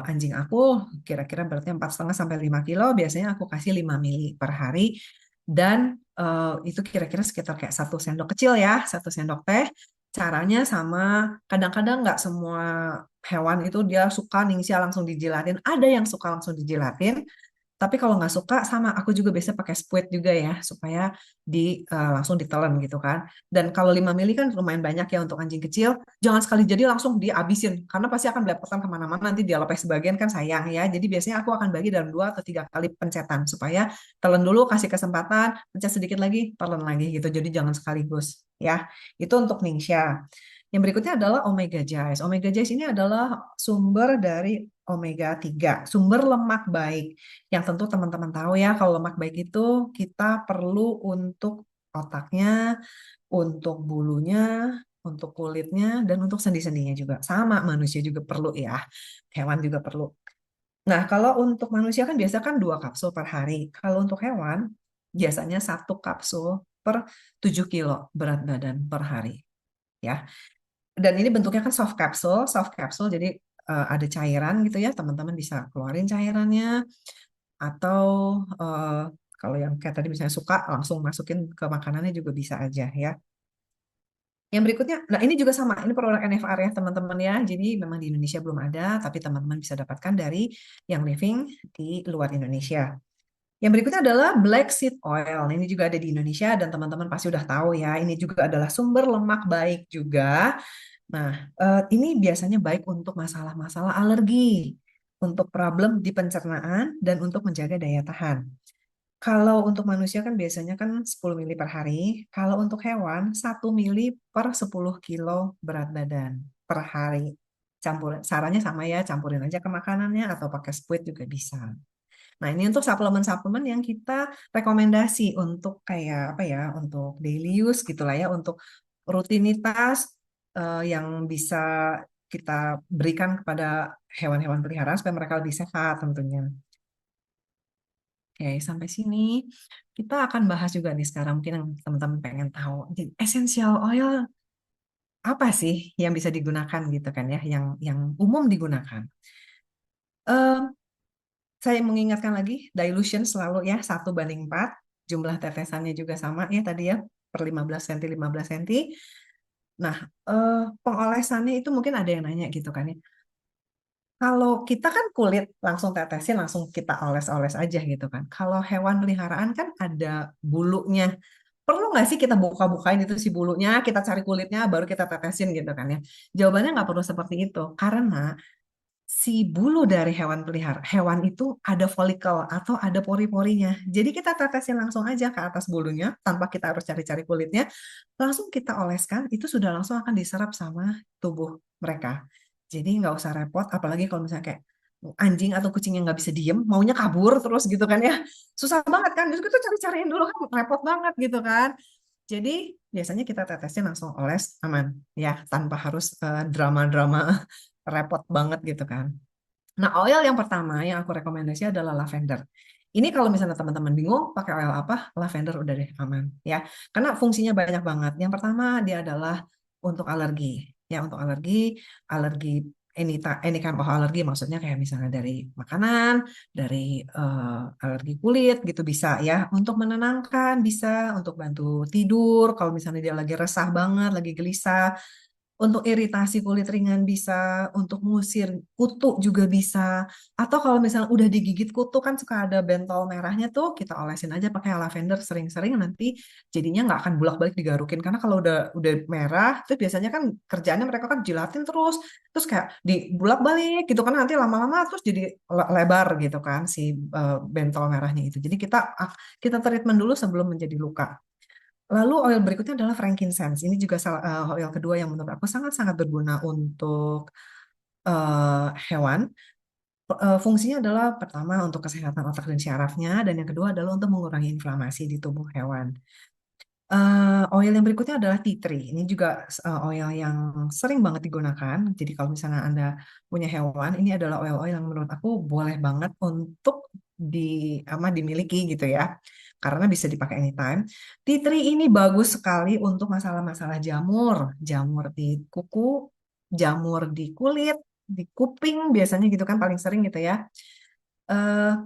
anjing aku kira-kira beratnya 4,5 sampai 5 kilo, biasanya aku kasih 5 mili per hari dan itu kira-kira sekitar kayak 1 sendok kecil ya, 1 sendok teh. Caranya sama, kadang-kadang nggak semua hewan itu dia suka ningsia langsung dijilatin. Ada yang suka langsung dijilatin, tapi kalau nggak suka sama aku juga biasa pakai squid juga ya supaya langsung ditelan gitu kan. Dan kalau 5 mili kan lumayan banyak ya untuk anjing kecil. Jangan sekali jadi langsung dihabisin karena pasti akan belepotan kemana-mana, nanti dia lepas sebagian kan sayang ya. Jadi biasanya aku akan bagi dalam 2 atau 3 kali pencetan supaya telan dulu, kasih kesempatan, pencet sedikit lagi, telan lagi gitu. Jadi jangan sekaligus ya. Itu untuk Ningxia. Yang berikutnya adalah Omega Jize. Omega Jize ini adalah sumber dari omega 3, sumber lemak baik. Yang tentu teman-teman tahu ya, kalau lemak baik itu kita perlu untuk otaknya, untuk bulunya, untuk kulitnya, dan untuk sendi-sendinya juga. Sama, manusia juga perlu ya. Hewan juga perlu. Nah, kalau untuk manusia kan biasa kan 2 kapsul per hari. Kalau untuk hewan, biasanya 1 kapsul per 7 kilo berat badan per hari. Ya, dan ini bentuknya kan soft capsule jadi ada cairan gitu ya, teman-teman bisa keluarin cairannya atau eh, kalau yang kayak tadi misalnya suka langsung masukin ke makanannya juga bisa aja ya. Yang berikutnya, nah ini juga sama, ini produk NFR ya teman-teman ya. Jadi memang di Indonesia belum ada, tapi teman-teman bisa dapatkan dari yang living di luar Indonesia. Yang berikutnya adalah black seed oil. Nah, ini juga ada di Indonesia dan teman-teman pasti udah tahu ya. Ini juga adalah sumber lemak baik juga. Nah, ini biasanya baik untuk masalah-masalah alergi, untuk problem di pencernaan, dan untuk menjaga daya tahan. Kalau untuk manusia kan biasanya kan 10 mili per hari. Kalau untuk hewan, 1 mili per 10 kilo berat badan per hari. Campur, sarannya sama ya, campurin aja ke makanannya atau pakai squid juga bisa. Nah, ini untuk suplemen-suplemen yang kita rekomendasi untuk kayak apa ya, untuk daily use gitulah ya, untuk rutinitas yang bisa kita berikan kepada hewan-hewan peliharaan supaya mereka lebih sehat tentunya. Oke, sampai sini kita akan bahas juga nih sekarang mungkin yang teman-teman pengen tahu. Jadi, essential oil apa sih yang bisa digunakan gitu kan ya, yang umum digunakan. Eh, Saya mengingatkan lagi, dilution selalu ya 1:4. Jumlah tetesannya juga sama ya tadi ya, per 15 cm, 15 cm. Nah, pengolesannya itu mungkin ada yang nanya gitu kan ya. Kalau kita kan kulit langsung tetesin, langsung kita oles-oles aja gitu kan. Kalau hewan peliharaan kan ada bulunya. Perlu nggak sih kita buka-bukain itu si bulunya, kita cari kulitnya, baru kita tetesin gitu kan ya. Jawabannya nggak perlu seperti itu. Karena si bulu dari hewan itu ada folikel atau ada pori-porinya. Jadi kita tetesin langsung aja ke atas bulunya tanpa kita harus cari-cari kulitnya. Langsung kita oleskan, itu sudah langsung akan diserap sama tubuh mereka. Jadi nggak usah repot, apalagi kalau misalnya kayak anjing atau kucing yang nggak bisa diem, maunya kabur terus gitu kan ya. Susah banget kan, terus kita cari-cariin dulu kan repot banget gitu kan. Jadi biasanya kita tetesin langsung oles aman ya, tanpa harus drama-drama repot banget gitu kan. Nah, oil yang pertama yang aku rekomendasi adalah lavender. Ini kalau misalnya teman-teman bingung pakai oil apa, lavender udah deh aman ya. Karena fungsinya banyak banget. Yang pertama dia adalah untuk alergi. Ya, untuk alergi, alergi any kind of alergi maksudnya kayak misalnya dari makanan, dari alergi kulit gitu bisa ya. Untuk menenangkan bisa, untuk bantu tidur kalau misalnya dia lagi resah banget, lagi gelisah, Untuk iritasi kulit ringan bisa, untuk ngusir kutu juga bisa. Atau kalau misalnya udah digigit kutu kan suka ada bentol merahnya tuh, kita olesin aja pakai lavender sering-sering, nanti jadinya nggak akan bolak-balik digarukin. Karena kalau udah merah, itu biasanya kan kerjaannya mereka kan jilatin terus kayak dibulak-balik gitu kan, nanti lama-lama terus jadi lebar gitu kan si bentol merahnya itu. Jadi kita treatment dulu sebelum menjadi luka. Lalu oil berikutnya adalah frankincense. Ini juga oil kedua yang menurut aku sangat-sangat berguna untuk hewan. Fungsinya adalah pertama untuk kesehatan otak dan syarafnya, dan yang kedua adalah untuk mengurangi inflamasi di tubuh hewan. Oil yang berikutnya adalah tea tree. Ini juga oil yang sering banget digunakan. Jadi kalau misalnya Anda punya hewan, ini adalah oil-oil yang menurut aku boleh banget untuk dimiliki gitu ya. Karena bisa dipakai anytime. Tea tree ini bagus sekali untuk masalah-masalah jamur. Jamur di kuku, jamur di kulit, di kuping biasanya gitu kan paling sering gitu ya. Eh,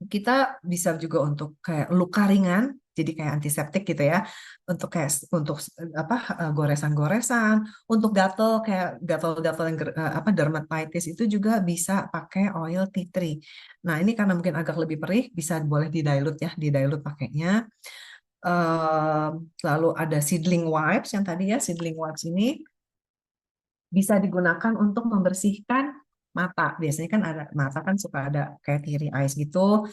kita bisa juga untuk kayak luka ringan, jadi kayak antiseptik gitu ya, untuk kayak untuk apa goresan-goresan, untuk gatal kayak gatal-gatal yang dermatitis itu juga bisa pakai oil tea tree. Nah ini karena mungkin agak lebih perih, bisa boleh di-dilute ya, di-dilute pakainya. Eh, Lalu ada seedling wipes yang tadi ya, seedling wipes ini bisa digunakan untuk membersihkan mata. Biasanya kan ada mata kan suka ada kayak teary eyes gitu.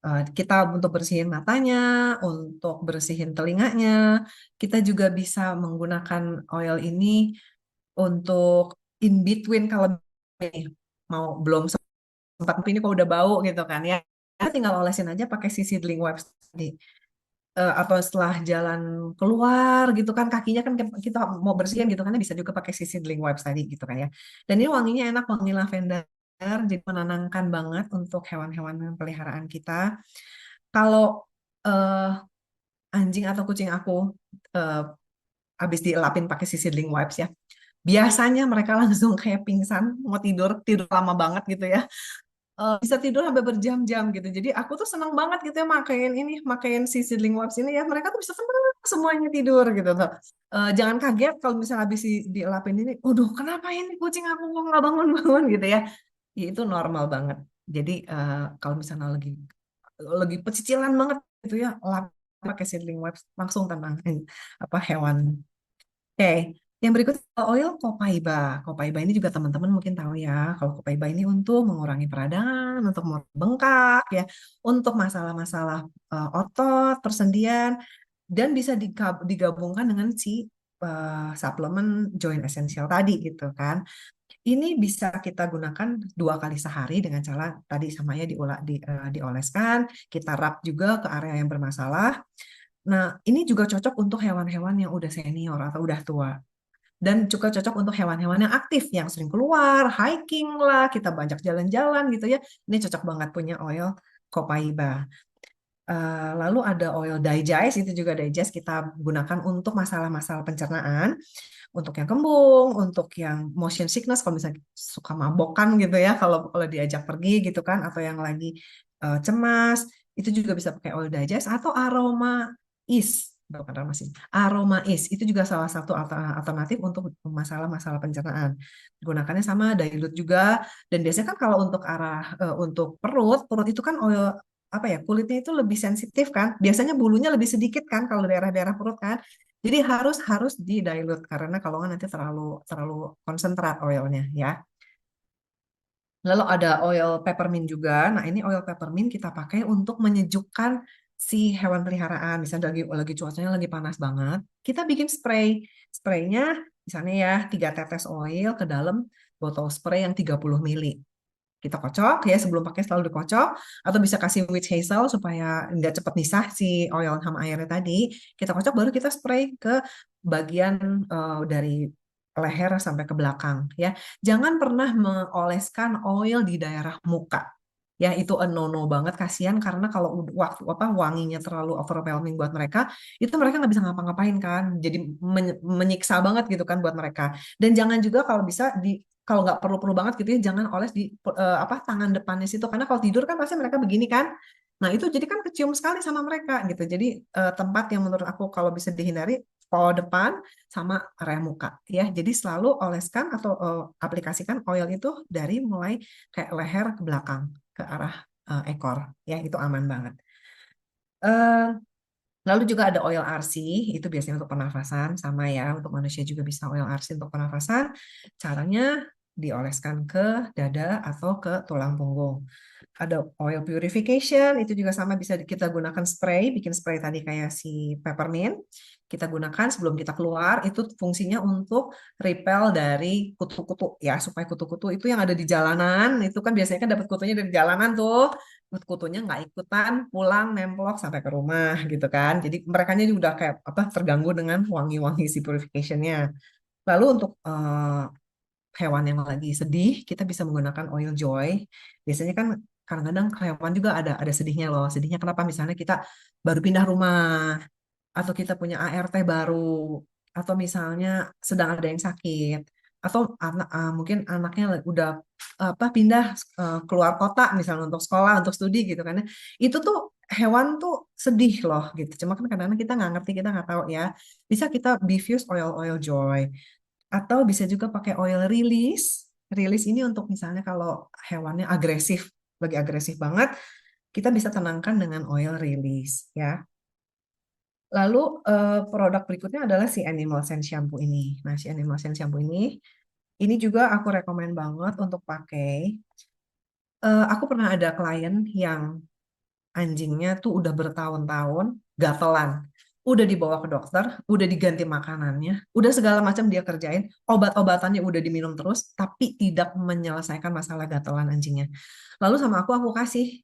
Kita untuk bersihin matanya, untuk bersihin telinganya, kita juga bisa menggunakan oil ini untuk in between kalau mau belum sempat ini kok udah bau gitu kan ya. Kita tinggal olesin aja pakai si seedling wipes tadi. Atau setelah jalan keluar gitu kan kakinya kan kita mau bersihin gitu kan bisa juga pakai si seedling wipes tadi gitu kan ya. Dan ini wanginya enak, wangi lavender, jadi menenangkan banget untuk hewan-hewan peliharaan kita. Kalau eh, anjing atau kucing aku eh, habis dielapin pakai si seedling wipes ya, biasanya mereka langsung kayak pingsan, mau tidur, tidur lama banget gitu ya. Bisa tidur sampai berjam-jam gitu. Jadi aku tuh senang banget gitu ya makain si seedling wipes ini ya. Mereka tuh bisa senang semuanya tidur gitu tuh. Jangan kaget kalau misalnya habis dielapin ini, waduh kenapa ini kucing aku kok nggak bangun-bangun gitu ya. Ya, itu normal banget. Jadi kalau misalnya lagi pecicilan banget gitu ya, lap pakai seedling wipes langsung tenang apa hewan. Oke, yang berikutnya oil copaiba. Copaiba ini juga teman-teman mungkin tahu ya. Kalau copaiba ini untuk mengurangi peradangan, untuk mengurangi bengkak ya, untuk masalah-masalah otot, persendian, dan bisa digabungkan dengan si suplemen joint essential tadi gitu kan. Ini bisa kita gunakan 2 kali sehari dengan cara tadi sama ya dioleskan, kita rub juga ke area yang bermasalah. Nah, ini juga cocok untuk hewan-hewan yang udah senior atau udah tua. Dan juga cocok untuk hewan-hewan yang aktif, yang sering keluar, hiking lah, kita banyak jalan-jalan gitu ya. Ini cocok banget punya oil copaiba. Lalu ada oil digest, itu juga digest kita gunakan untuk masalah-masalah pencernaan, untuk yang kembung, untuk yang motion sickness, kalau misalnya suka mabokan gitu ya, kalau kalau diajak pergi gitu kan, atau yang lagi cemas, itu juga bisa pakai oil digest atau aroma is, bukan aroma sih, aroma is, itu juga salah satu alternatif untuk masalah-masalah pencernaan. Gunakannya sama dilute juga, dan biasanya kan kalau untuk untuk perut, perut itu kan oil apa ya kulitnya itu lebih sensitif kan, biasanya bulunya lebih sedikit kan kalau daerah-daerah perut kan, jadi harus harus di dilute karena kalau nggak nanti terlalu terlalu konsentrat oilnya ya. Lalu ada oil peppermint juga. Nah ini oil peppermint kita pakai untuk menyejukkan si hewan peliharaan. Misalnya lagi cuacanya lagi panas banget, kita bikin spray. Spraynya misalnya ya 3 tetes oil ke dalam botol spray yang 30 mili. Kita kocok ya sebelum pakai selalu dikocok atau bisa kasih witch hazel supaya nggak cepat nisah si oil sama airnya tadi. Kita kocok baru kita spray ke bagian dari leher sampai ke belakang ya. Jangan pernah mengoleskan oil di daerah muka. Ya itu a no-no banget, kasihan karena kalau waktu apa wanginya terlalu overwhelming buat mereka, itu mereka nggak bisa ngapa-ngapain kan, jadi menyiksa banget gitu kan buat mereka. Dan jangan juga kalau bisa kalau nggak perlu-perlu banget gitu ya, jangan oles di apa tangan depannya situ, karena kalau tidur kan pasti mereka begini kan. Nah itu jadi kan kecium sekali sama mereka gitu. Jadi tempat yang menurut aku kalau bisa dihindari paha depan sama area muka ya. Jadi selalu oleskan atau aplikasikan oil itu dari mulai kayak leher ke belakang ke arah ekor ya, itu aman banget. Eh, Lalu juga ada oil RC, itu biasanya untuk pernafasan, sama ya, untuk manusia juga bisa oil RC untuk pernafasan. Caranya dioleskan ke dada atau ke tulang punggung. Ada oil purification, itu juga sama bisa kita gunakan spray, bikin spray tadi kayak si peppermint. Kita gunakan sebelum kita keluar, itu fungsinya untuk repel dari kutu-kutu ya, supaya kutu-kutu itu yang ada di jalanan, itu kan biasanya kan dapat kutunya dari jalanan tuh, kutunya nggak ikutan pulang nemplok sampai ke rumah gitu kan. Jadi mereka juga udah kayak apa terganggu dengan wangi-wangi si purificationnya. Lalu untuk hewan yang lagi sedih, kita bisa menggunakan oil joy. Biasanya kan kadang-kadang hewan juga ada sedihnya loh. Sedihnya kenapa? Misalnya kita baru pindah rumah, atau kita punya ART baru, atau misalnya sedang ada yang sakit, atau mungkin anaknya udah apa pindah keluar kota misalnya untuk sekolah, untuk studi gitu kan ya. Itu tuh hewan tuh sedih loh gitu. Cuma kan kadang-kadang kita nggak ngerti, kita nggak tahu ya. Bisa kita diffuse oil joy, atau bisa juga pakai oil release. Release ini untuk misalnya kalau hewannya agresif, lagi agresif banget, kita bisa tenangkan dengan oil release ya. Lalu produk berikutnya adalah si Animal Sense Shampoo ini. Nah, si Animal Sense Shampoo ini juga aku rekomen banget untuk pakai. Aku pernah ada klien yang anjingnya tuh udah bertahun-tahun gatelan. Udah dibawa ke dokter, udah diganti makanannya, udah segala macam dia kerjain, obat-obatannya udah diminum terus, tapi tidak menyelesaikan masalah gatelan anjingnya. Lalu sama aku kasih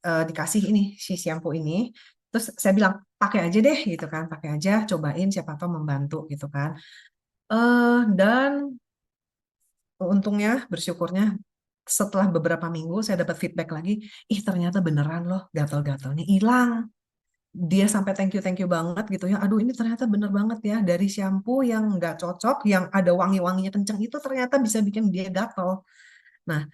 dikasih ini si shampoo ini. Terus saya bilang pakai aja deh gitu kan, pakai aja, cobain siapa tahu membantu gitu kan. Dan untungnya, bersyukurnya setelah beberapa minggu saya dapat feedback lagi, ih ternyata beneran loh gatal-gatalnya hilang. Dia sampai thank you banget gitu ya. Aduh ini ternyata bener banget ya, dari shampoo yang nggak cocok, yang ada wangi-wanginya kenceng itu ternyata bisa bikin dia gatal. Nah,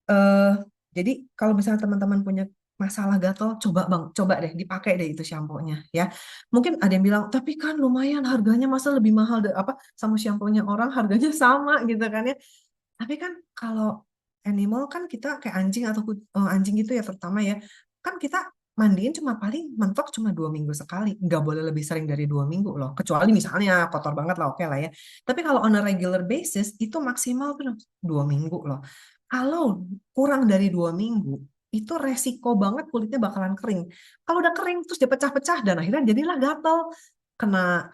eh, jadi kalau misalnya teman-teman punya masalah gatal, coba bang, coba deh dipakai deh itu shampoo-nya ya. Mungkin ada yang bilang, tapi kan lumayan harganya masa lebih mahal deh apa sama shampoo-nya orang harganya sama gitu kan ya. Tapi kan kalau animal kan kita kayak anjing atau anjing gitu ya terutama ya, kan kita mandiin cuma paling mentok cuma 2 minggu sekali, nggak boleh lebih sering dari 2 minggu loh. Kecuali misalnya kotor banget lah oke lah ya. Tapi kalau on a regular basis itu maksimal tuh 2 minggu loh. Kalau kurang dari 2 minggu itu resiko banget kulitnya bakalan kering. Kalau udah kering terus dia pecah-pecah dan akhirnya jadilah gatal, kena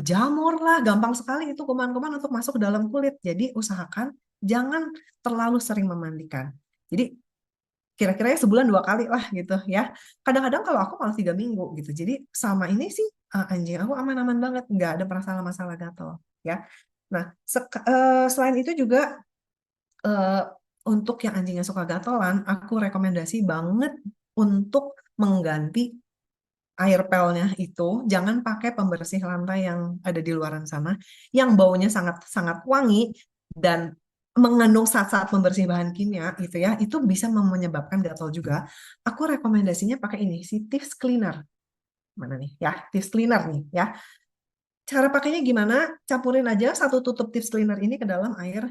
jamur lah, gampang sekali itu kuman-kuman untuk masuk ke dalam kulit. Jadi usahakan jangan terlalu sering memandikan. Jadi kira-kira ya sebulan 2 kali lah gitu ya. Kadang-kadang kalau aku malah 3 minggu gitu. Jadi sama ini sih anjing aku aman-aman banget, nggak ada masalah-masalah gatal ya. Nah, selain itu juga eh, untuk yang anjingnya suka gatolan, aku rekomendasi banget untuk mengganti air pelnya itu jangan pakai pembersih lantai yang ada di luaran sana yang baunya sangat sangat wangi dan mengandung zat-zat pembersih bahan kimia gitu ya, itu bisa menyebabkan gatal juga. Aku rekomendasinya pakai ini si Thieves Cleaner. Mana nih ya, Thieves Cleaner nih ya. Cara pakainya gimana? Campurin aja satu tutup Thieves Cleaner ini ke dalam air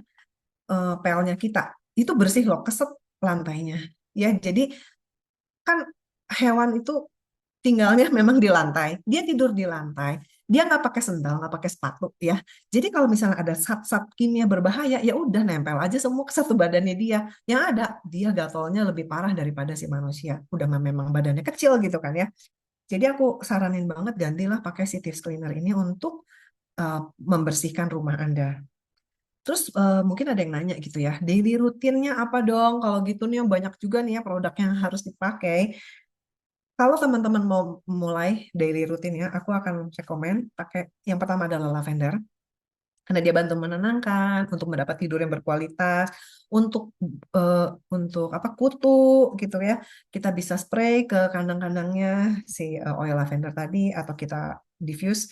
pelnya kita. Itu bersih loh, keset lantainya. Ya, jadi kan hewan itu tinggalnya memang di lantai. Dia tidur di lantai. Dia nggak pakai sendal, nggak pakai sepatu ya. Jadi kalau misalnya ada zat-zat kimia berbahaya, ya udah nempel aja semua ke satu badannya dia. Yang ada dia gatalnya lebih parah daripada si manusia. Udah memang badannya kecil gitu kan ya. Jadi aku saranin banget gantilah pakai si Thieves Cleaner ini untuk membersihkan rumah Anda. Terus mungkin ada yang nanya gitu ya, daily rutinnya apa dong? Kalau gitu nih yang banyak juga nih ya produk yang harus dipakai. Kalau teman-teman mau mulai daily rutin ya, aku akan rekomen pakai yang pertama adalah lavender karena dia bantu menenangkan, untuk mendapat tidur yang berkualitas, untuk eh, untuk apa kutu gitu ya. Kita bisa spray ke kandang-kandangnya si oil lavender tadi atau kita diffuse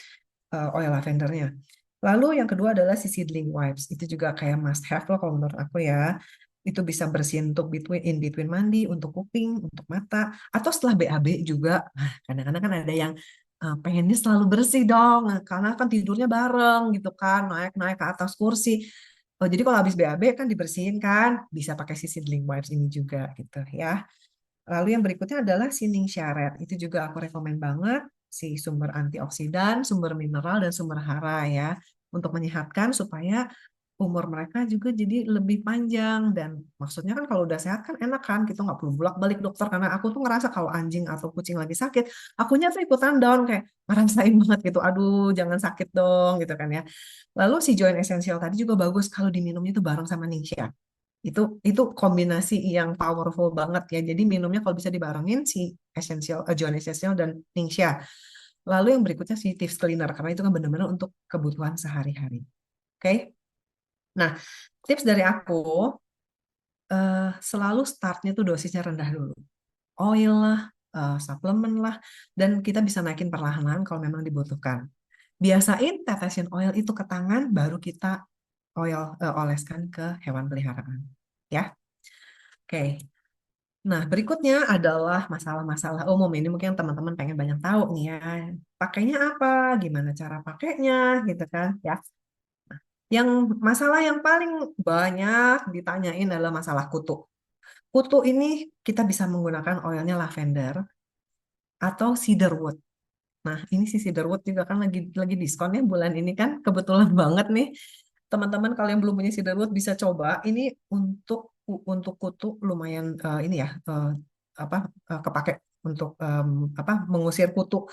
oil lavendernya. Lalu yang kedua adalah si seedling wipes. Itu juga kayak must have loh kalau menurut aku ya. Itu bisa bersihin untuk in between mandi, untuk kuping, untuk mata, atau setelah BAB juga. Nah, kadang-kadang kan ada yang pengennya selalu bersih dong, karena kan tidurnya bareng gitu kan, naik-naik ke atas kursi. Oh, jadi kalau habis BAB kan dibersihin kan, bisa pakai si seedling wipes ini juga gitu ya. Lalu yang berikutnya adalah si Ningxia. Itu juga aku rekomen banget, si sumber antioksidan, sumber mineral, dan sumber hara ya. Untuk menyehatkan supaya umur mereka juga jadi lebih panjang. Dan maksudnya kan kalau udah sehat kan enak kan, kita nggak perlu bolak-balik dokter. Karena aku tuh ngerasa kalau anjing atau kucing lagi sakit, akunya tuh ikutan down kayak ngerasain banget gitu. Aduh, jangan sakit dong gitu kan ya. Lalu si Joint Essential tadi juga bagus kalau diminumnya tuh bareng sama Ningxia. Itu kombinasi yang powerful banget ya. Jadi minumnya kalau bisa dibarengin si essential, Joint Essential dan Ningxia. Lalu yang berikutnya si Tips Cleaner karena itu kan benar-benar untuk kebutuhan sehari-hari. Oke. Nah, tips dari aku selalu startnya tuh dosisnya rendah dulu. Oil lah, suplemen lah, dan kita bisa naikin perlahan-lahan kalau memang dibutuhkan. Biasain tetesin oil itu ke tangan, baru kita oleskan ke hewan peliharaan. Ya, oke. Nah, berikutnya adalah masalah-masalah umum. Ini mungkin teman-teman pengen banyak tahu nih ya. Pakainya apa? Gimana cara pakainya? Gitu kan ya. Yang masalah yang paling banyak ditanyain adalah masalah kutu. Kutu ini kita bisa menggunakan oilnya lavender atau cedarwood. Nah, ini si cedarwood juga kan lagi diskon ya bulan ini kan. Kebetulan banget nih. Teman-teman kalau yang belum punya cedarwood bisa coba. Ini untuk kutu lumayan ini ya apa kepake untuk apa mengusir kutu.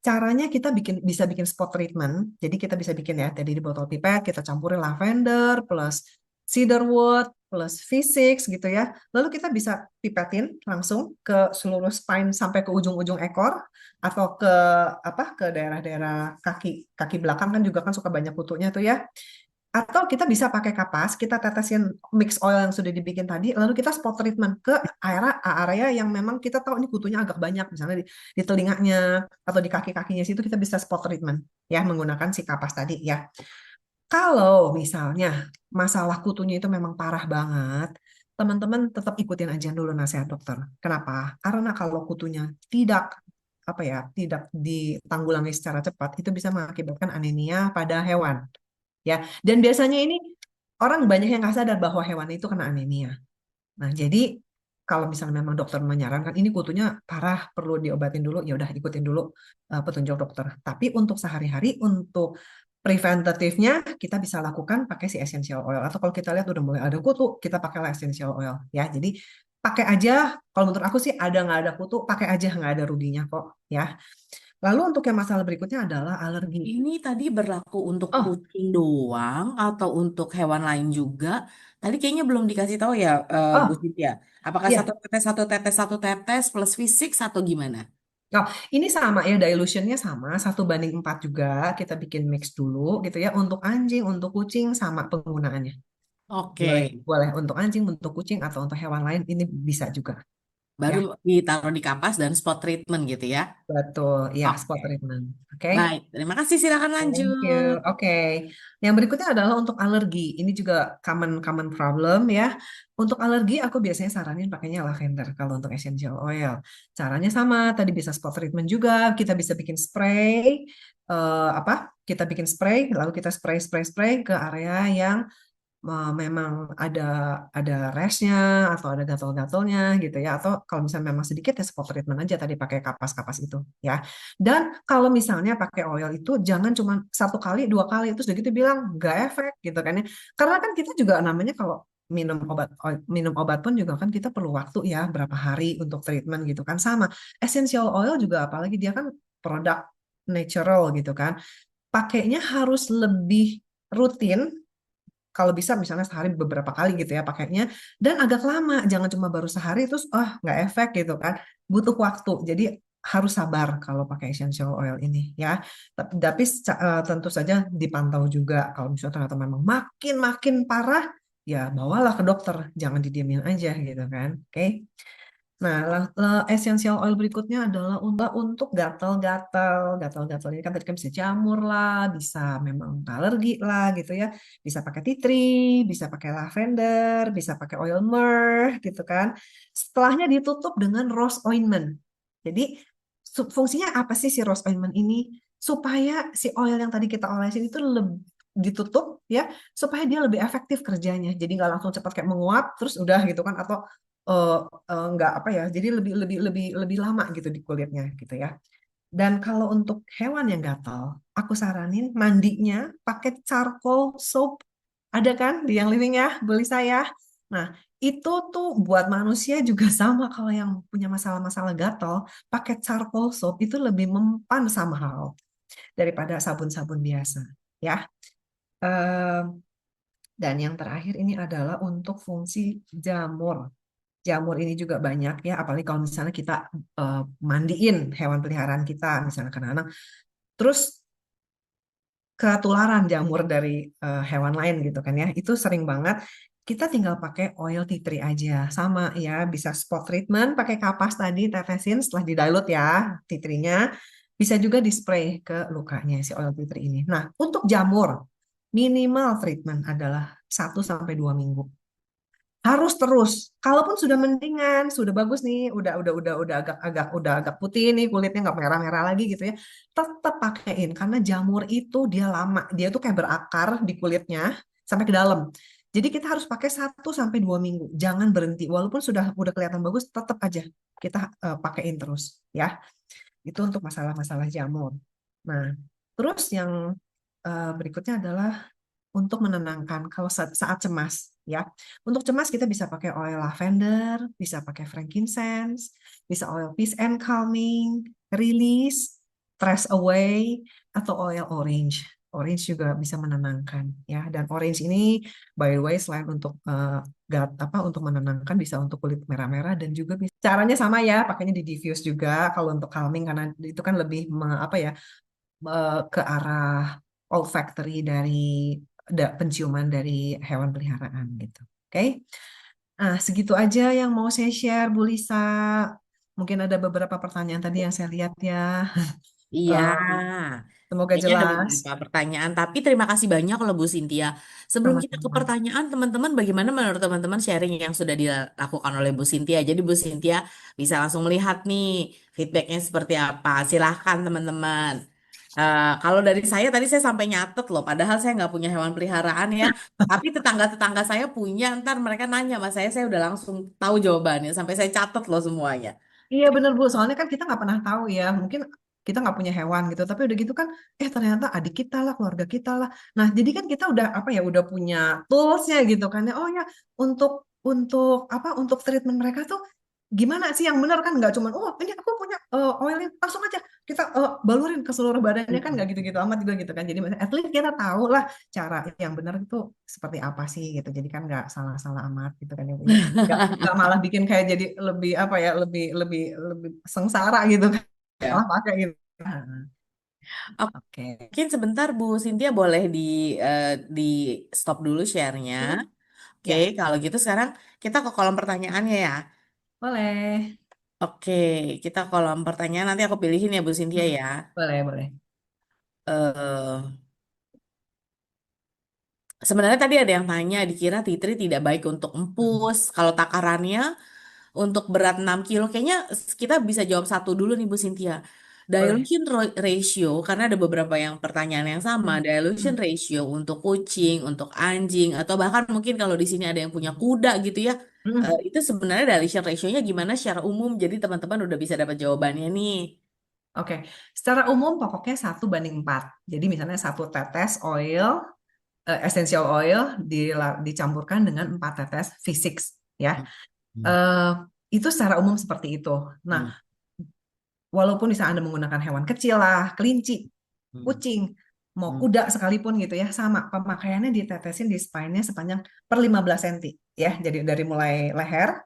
Caranya kita bisa bikin spot treatment. Jadi kita bisa bikin ya, tadi di botol pipet kita campurin lavender plus cedarwood plus V6 gitu ya. Lalu kita bisa pipetin langsung ke seluruh spine sampai ke ujung-ujung ekor atau ke apa ke daerah-daerah kaki kaki belakang kan juga kan suka banyak kutunya tuh ya. Atau kita bisa pakai kapas, kita tetesin mix oil yang sudah dibikin tadi, lalu kita spot treatment ke area yang memang kita tahu ini kutunya agak banyak, misalnya di telinganya atau di kaki-kakinya situ kita bisa spot treatment ya menggunakan si kapas tadi ya. Kalau misalnya masalah kutunya itu memang parah banget, teman-teman tetap ikutin aja dulu nasihat dokter. Kenapa? Karena kalau kutunya tidak apa ya, tidak ditanggulangi secara cepat, itu bisa mengakibatkan anemia pada hewan ya. Dan biasanya ini orang banyak yang nggak sadar bahwa hewan itu kena anemia. Nah, jadi kalau misalnya memang dokter menyarankan ini kutunya parah, perlu diobatin dulu, ya udah ikutin dulu petunjuk dokter. Tapi untuk sehari-hari, untuk preventatifnya kita bisa lakukan pakai si essential oil. Atau kalau kita lihat udah mulai ada kutu, kita pakailah essential oil ya. Jadi pakai aja. Kalau menurut aku sih ada nggak ada kutu, pakai aja nggak ada ruginya kok ya. Lalu untuk yang masalah berikutnya adalah alergi. Ini tadi berlaku untuk Oh, kucing doang atau untuk hewan lain juga? Tadi kayaknya belum dikasih tahu ya, Bu oh, Cynthia. Apakah iya. satu tetes, satu tetes, satu tetes plus fisik atau gimana? Oh, ini sama ya, dilutionnya sama, 1:4 juga. Kita bikin mix dulu gitu ya. Untuk anjing, untuk kucing sama penggunaannya. Boleh, Oke, boleh untuk anjing, untuk kucing, atau untuk hewan lain, ini bisa juga. baru Ya, ditaruh di kapas dan spot treatment gitu ya. betul. Ya, spot Oke, treatment. Oke. baik. Terima kasih. Silakan Thank you. lanjut. Oke. Yang berikutnya adalah untuk alergi. Ini juga common common problem ya. Untuk alergi aku biasanya saranin pakainya lavender kalau untuk essential oil. Caranya sama, tadi bisa spot treatment juga. Kita bisa bikin spray apa? Kita bikin spray lalu kita spray spray spray ke area yang memang ada rashnya atau ada gatal-gatalnya gitu ya atau kalau misalnya memang sedikit ya spot treatment aja tadi pakai kapas-kapas itu ya dan kalau misalnya pakai oil itu jangan cuma 1 kali 2 kali terus udah gitu bilang nggak efek gitu kan ya karena kan kita juga namanya kalau minum obat pun juga kan kita perlu waktu ya berapa hari untuk treatment gitu kan sama essential oil juga apalagi dia kan produk natural gitu kan pakainya harus lebih rutin kalau bisa misalnya sehari beberapa kali gitu ya pakainya dan agak lama jangan cuma baru sehari terus nggak efek gitu kan butuh waktu jadi harus sabar kalau pakai essential oil ini ya tapi tentu saja dipantau juga kalau misalnya ternyata memang makin makin parah ya bawalah ke dokter jangan didiemin aja gitu kan oke. Nah, essential oil berikutnya adalah untuk gatal-gatal. Gatal-gatal ini kan tadi kan bisa jamur lah, bisa memang alergi lah gitu ya. Bisa pakai tea tree, bisa pakai lavender, bisa pakai oil myrrh gitu kan. Setelahnya ditutup dengan rose ointment. Jadi fungsinya apa sih si rose ointment ini? Supaya si oil yang tadi kita olesin itu lebih ditutup ya, supaya dia lebih efektif kerjanya. Jadi nggak langsung cepat kayak menguap terus udah gitu kan, atau eh, nggak apa ya, jadi lebih lebih lebih lebih lama gitu di kulitnya gitu ya. Dan kalau untuk hewan yang gatal, aku saranin mandinya pakai charcoal soap. Ada kan di yang living ya, beli saya. Nah, itu tuh buat manusia juga sama, kalau yang punya masalah-masalah gatal, pakai charcoal soap itu lebih mempan somehow daripada sabun-sabun biasa. Ya. Eh, dan yang terakhir ini adalah untuk fungsi jamur. Jamur ini juga banyak ya, apalagi kalau misalnya kita eh, mandiin hewan peliharaan kita, misalnya kadang-kadang terus ketularan jamur dari hewan lain gitu kan ya. Itu sering banget. Kita tinggal pakai oil tea tree aja. Sama ya, bisa spot treatment pakai kapas tadi, tetesin setelah dilute ya tea tree-nya. Bisa juga di spray ke lukanya si oil tea tree ini. Nah, untuk jamur, minimal treatment adalah 1 sampai 2 minggu. Harus terus. Kalaupun sudah mendingan, sudah bagus nih, udah agak putih nih kulitnya, nggak merah-merah lagi gitu ya. Tetap pakein karena jamur itu dia lama, dia tuh kayak berakar di kulitnya sampai ke dalam. Jadi kita harus pakai 1 sampai 2 minggu. Jangan berhenti. Walaupun udah kelihatan bagus, tetap aja kita pakein terus ya. Itu untuk masalah-masalah jamur. Nah, terus yang berikutnya adalah untuk menenangkan kalau saat cemas ya. Untuk cemas kita bisa pakai oil lavender, bisa pakai frankincense, bisa oil peace and calming, release, stress away, atau oil orange. Orange juga bisa menenangkan ya. Dan orange ini by the way selain untuk untuk menenangkan, bisa untuk kulit merah-merah, dan juga caranya sama ya, pakainya di diffuse juga kalau untuk calming, karena itu kan lebih apa ya, ke arah olfactory dari penciuman dari hewan peliharaan gitu. Oke. Nah, segitu aja yang mau saya share, Bu Lisa. Mungkin ada beberapa pertanyaan tadi yang saya lihat ya. Iya, Em, semoga kayaknya ada jelas. beberapa pertanyaan, tapi terima kasih banyak loh Bu Sintia. Sebelum kita ke Sama-sama. pertanyaan, teman-teman, bagaimana menurut teman-teman sharing yang sudah dilakukan oleh Bu Sintia? Jadi Bu Sintia bisa langsung melihat nih feedbacknya seperti apa. Silahkan teman-teman. Kalau dari saya tadi saya sampai nyatet loh, padahal saya nggak punya hewan peliharaan ya. Tapi tetangga-tetangga saya punya, ntar mereka nanya sama saya udah langsung tahu jawabannya, sampai saya catet loh semuanya. Iya bener Bu, soalnya kan kita nggak pernah tahu ya, mungkin kita nggak punya hewan gitu, tapi udah gitu kan, ternyata adik kita lah, keluarga kita lah. Nah jadi kan kita udah apa ya, udah punya toolsnya gitu kan ya. Oh ya, untuk untuk treatment mereka tuh gimana sih yang benar, kan nggak cuman oh ini aku punya oil ini langsung aja kita balurin ke seluruh badannya, kan nggak gitu-gitu amat juga gitu kan. Jadi at least kita tahu lah cara yang benar itu seperti apa sih gitu. Jadi kan nggak salah-salah amat gitu kan ya Bu ya. Nggak malah bikin kayak jadi lebih apa ya, lebih lebih lebih sengsara gitu kan, Ya. salah pakai gitu. Oke, Oke. mungkin sebentar Bu Sintia boleh di stop dulu share-nya. Hmm, Oke, ya, kalau gitu sekarang kita ke kolom pertanyaannya ya. boleh. Oke, kita kolom pertanyaan nanti aku pilihin ya Bu Sintia Hmm, ya. boleh, boleh. eh Sebenarnya tadi ada yang tanya, dikira titri tidak baik untuk Hmm, empus. Kalau takarannya untuk berat 6 kilo, kayaknya kita bisa jawab satu dulu nih Bu Sintia. boleh. Dilution ratio, karena ada beberapa yang pertanyaan yang sama. Hmm, Dilution hmm, ratio untuk kucing, untuk anjing, atau bahkan mungkin kalau di sini ada yang punya kuda gitu ya. hmm. Itu sebenarnya dilution ratio-nya gimana secara umum? Jadi teman-teman udah bisa dapat jawabannya nih. Oke, secara umum pokoknya 1 banding 4. Jadi misalnya 1 tetes oil, essential oil dicampurkan dengan 4 tetes fisik ya. Hmm. Eh, itu secara umum seperti itu. Nah, Hmm. walaupun misalnya Anda menggunakan hewan kecil lah, kelinci, Hmm. kucing, mau Hmm. kuda sekalipun gitu ya, sama pemakaiannya ditetesin di spine-nya sepanjang per 15 cm ya. Jadi dari mulai leher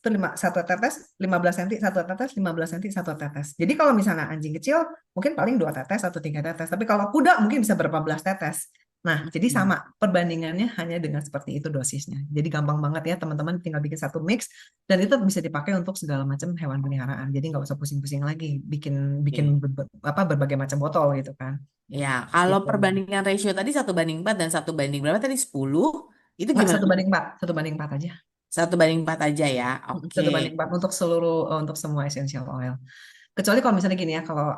itu 1 tetes 15 cm, 1 tetes 15 cm, 1 tetes. Jadi kalau misalnya anjing kecil mungkin paling 2 tetes atau 3 tetes, tapi kalau kuda mungkin bisa berapa belas tetes. Nah, jadi Hmm. sama perbandingannya hanya dengan seperti itu dosisnya. Jadi gampang banget ya teman-teman, tinggal bikin satu mix dan itu bisa dipakai untuk segala macam hewan peliharaan. Jadi nggak usah pusing-pusing lagi bikin bikin Oke. berbagai macam botol gitu kan. Ya, kalau Gitu. perbandingan ratio tadi 1 banding 4 dan 1 banding berapa tadi 10, itu Nggak, gimana? 1 banding 4, 1 banding 4 aja. 1 banding 4 aja ya. Oke. 1 banding 4 untuk seluruh untuk semua essential oil. Kecuali kalau misalnya gini ya, kalau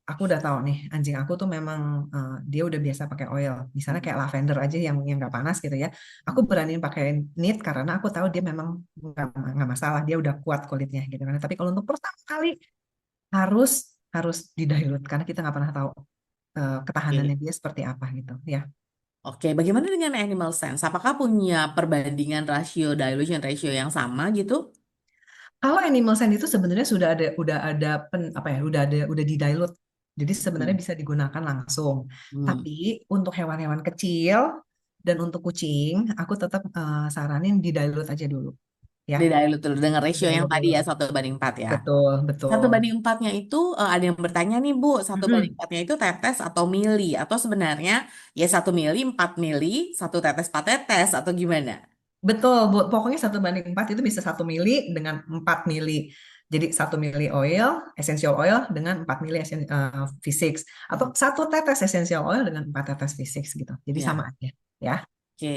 aku udah tahu nih anjing aku tuh memang dia udah biasa pakai oil. Misalnya kayak lavender aja yang nggak panas gitu ya. Aku beraniin pakai neat karena aku tahu dia memang nggak masalah, dia udah kuat kulitnya gitu kan. Tapi kalau untuk pertama kali harus harus didahului karena kita nggak pernah tahu ketahanannya Oke. dia seperti apa gitu ya. Oke, bagaimana dengan animal sense? Apakah punya perbandingan rasio dilution ratio yang sama gitu? Kalau animal sand itu sebenarnya sudah ada apa ya, udah di-dilute. Jadi sebenarnya Hmm. bisa digunakan langsung. Hmm. Tapi untuk hewan-hewan kecil dan untuk kucing, aku tetap saranin di-dilute aja dulu ya. Di dilute dulu dengan ratio yang Di-dilute tadi dulu. ya 1/4 ya. Betul, Satu betul. banding empatnya itu ada yang bertanya nih Bu, satu banding Mhm. empatnya itu tetes atau mili atau sebenarnya ya 1 mili 4 mili, satu tetes 4 tetes atau gimana? Betul, Bu. Pokoknya 1/4 itu bisa 1 mili dengan 4 mili. Jadi 1 mili oil, essential oil dengan 4 mili V6. Atau Hmm. 1 tetes essential oil dengan 4 tetes V6 gitu. Jadi sama Ya, aja ya. oke.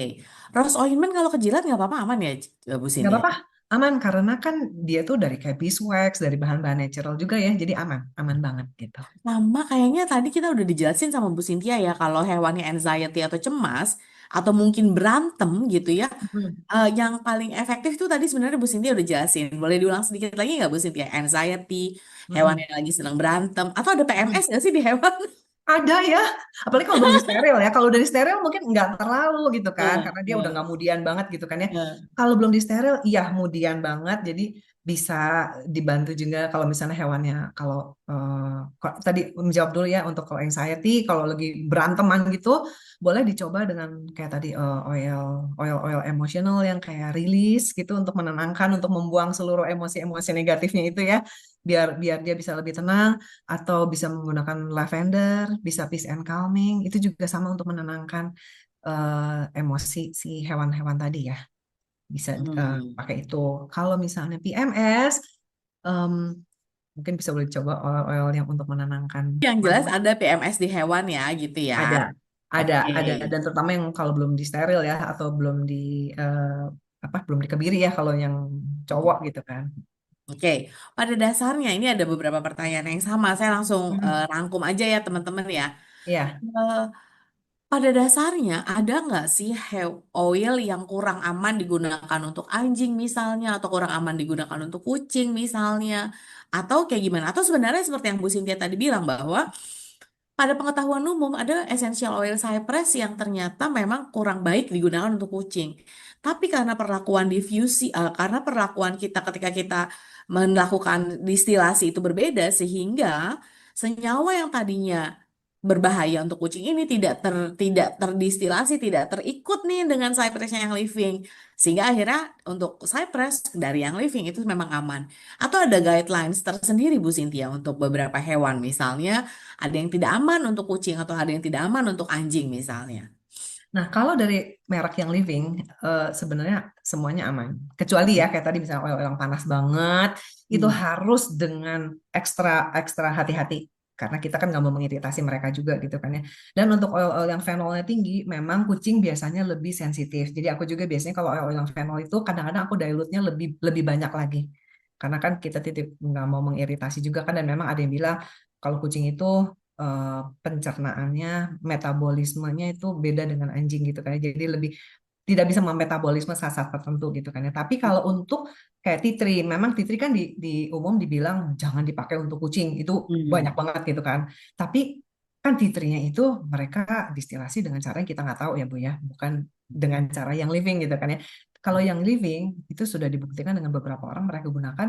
Rose ointment kalau kejilat nggak apa-apa aman ya Bu Nggak Cynthia? apa-apa, aman karena kan dia tuh dari kayak beeswax, dari bahan-bahan natural juga ya. Jadi aman, aman banget gitu. Sama kayaknya tadi kita udah dijelasin sama Bu Cynthia ya kalau hewannya anxiety atau cemas atau mungkin berantem gitu ya. Hmm. Yang paling efektif itu tadi sebenarnya Bu Cynthia udah jelasin. Boleh diulang sedikit lagi nggak Bu Cynthia? Anxiety, hewan Mm-mm. yang lagi sedang berantem, atau ada PMS Mm. nggak sih di hewan? Ada ya, apalagi kalau belum disteril ya. Kalau udah disteril mungkin nggak terlalu gitu kan, Nah, karena dia udah nah, nggak mudian banget gitu kan ya. nah. Kalau belum disteril, iya mudian banget. Jadi bisa dibantu juga kalau misalnya hewannya, kalau tadi menjawab dulu ya untuk kalau anxiety, kalau lagi beranteman gitu, boleh dicoba dengan kayak tadi oil oil oil emosional yang kayak rilis gitu untuk menenangkan, untuk membuang seluruh emosi-emosi negatifnya itu ya, biar biar dia bisa lebih tenang atau bisa menggunakan lavender, bisa peace and calming, itu juga sama untuk menenangkan emosi si hewan-hewan tadi ya. Bisa Hmm. pakai itu. Kalau misalnya PMS, em, mungkin bisa boleh coba oil-oil yang untuk menenangkan Yang jelas mind. ada PMS di hewan ya gitu ya. Ada, Oke. ada, dan terutama yang kalau belum disteril ya, atau belum di eh, apa, belum dikebiri ya, kalau yang cowok gitu kan. Oke, pada dasarnya ini ada beberapa pertanyaan yang sama. Saya langsung Mhm. rangkum aja ya teman-teman ya. Iya. Eh, Pada dasarnya ada nggak sih oil yang kurang aman digunakan untuk anjing misalnya, atau kurang aman digunakan untuk kucing misalnya, atau kayak gimana? Atau sebenarnya seperti yang Bu Cynthia tadi bilang bahwa pada pengetahuan umum ada essential oil cypress yang ternyata memang kurang baik digunakan untuk kucing. Tapi karena perlakuan diffusi, karena perlakuan kita ketika kita melakukan distilasi itu berbeda, sehingga senyawa yang tadinya berbahaya untuk kucing ini tidak terdistilasi, tidak terikut nih dengan cypressnya yang living. Sehingga akhirnya untuk cypress dari yang living itu memang aman. Atau ada guidelines tersendiri Bu Cynthia untuk beberapa hewan misalnya ada yang tidak aman untuk kucing atau ada yang tidak aman untuk anjing misalnya. Nah, kalau dari merek yang living, sebenarnya semuanya aman. Kecuali ya, kayak tadi misalnya oil yang panas banget, itu Hmm. harus dengan ekstra ekstra hati-hati. Karena kita kan nggak mau mengiritasi mereka juga gitu kan ya. Dan untuk oil-oil yang fenolnya tinggi, memang kucing biasanya lebih sensitif. Jadi aku juga biasanya kalau oil-oil yang fenol itu kadang-kadang aku dilute-nya lebih lebih banyak lagi. Karena kan kita titip nggak mau mengiritasi juga kan, dan memang ada yang bilang kalau kucing itu pencernaannya, metabolismenya itu beda dengan anjing gitu kan ya. Jadi lebih tidak bisa memetabolisme zat-zat tertentu gitu kan ya. Tapi kalau untuk kayak tea tree, memang tea tree kan di umum dibilang jangan dipakai untuk kucing, itu banyak Hmm. banget gitu kan. Tapi kan tea tree-nya itu mereka distilasi dengan cara yang kita nggak tahu ya Bu ya, bukan dengan cara yang living gitu kan ya. Kalau yang living itu sudah dibuktikan dengan beberapa orang mereka gunakan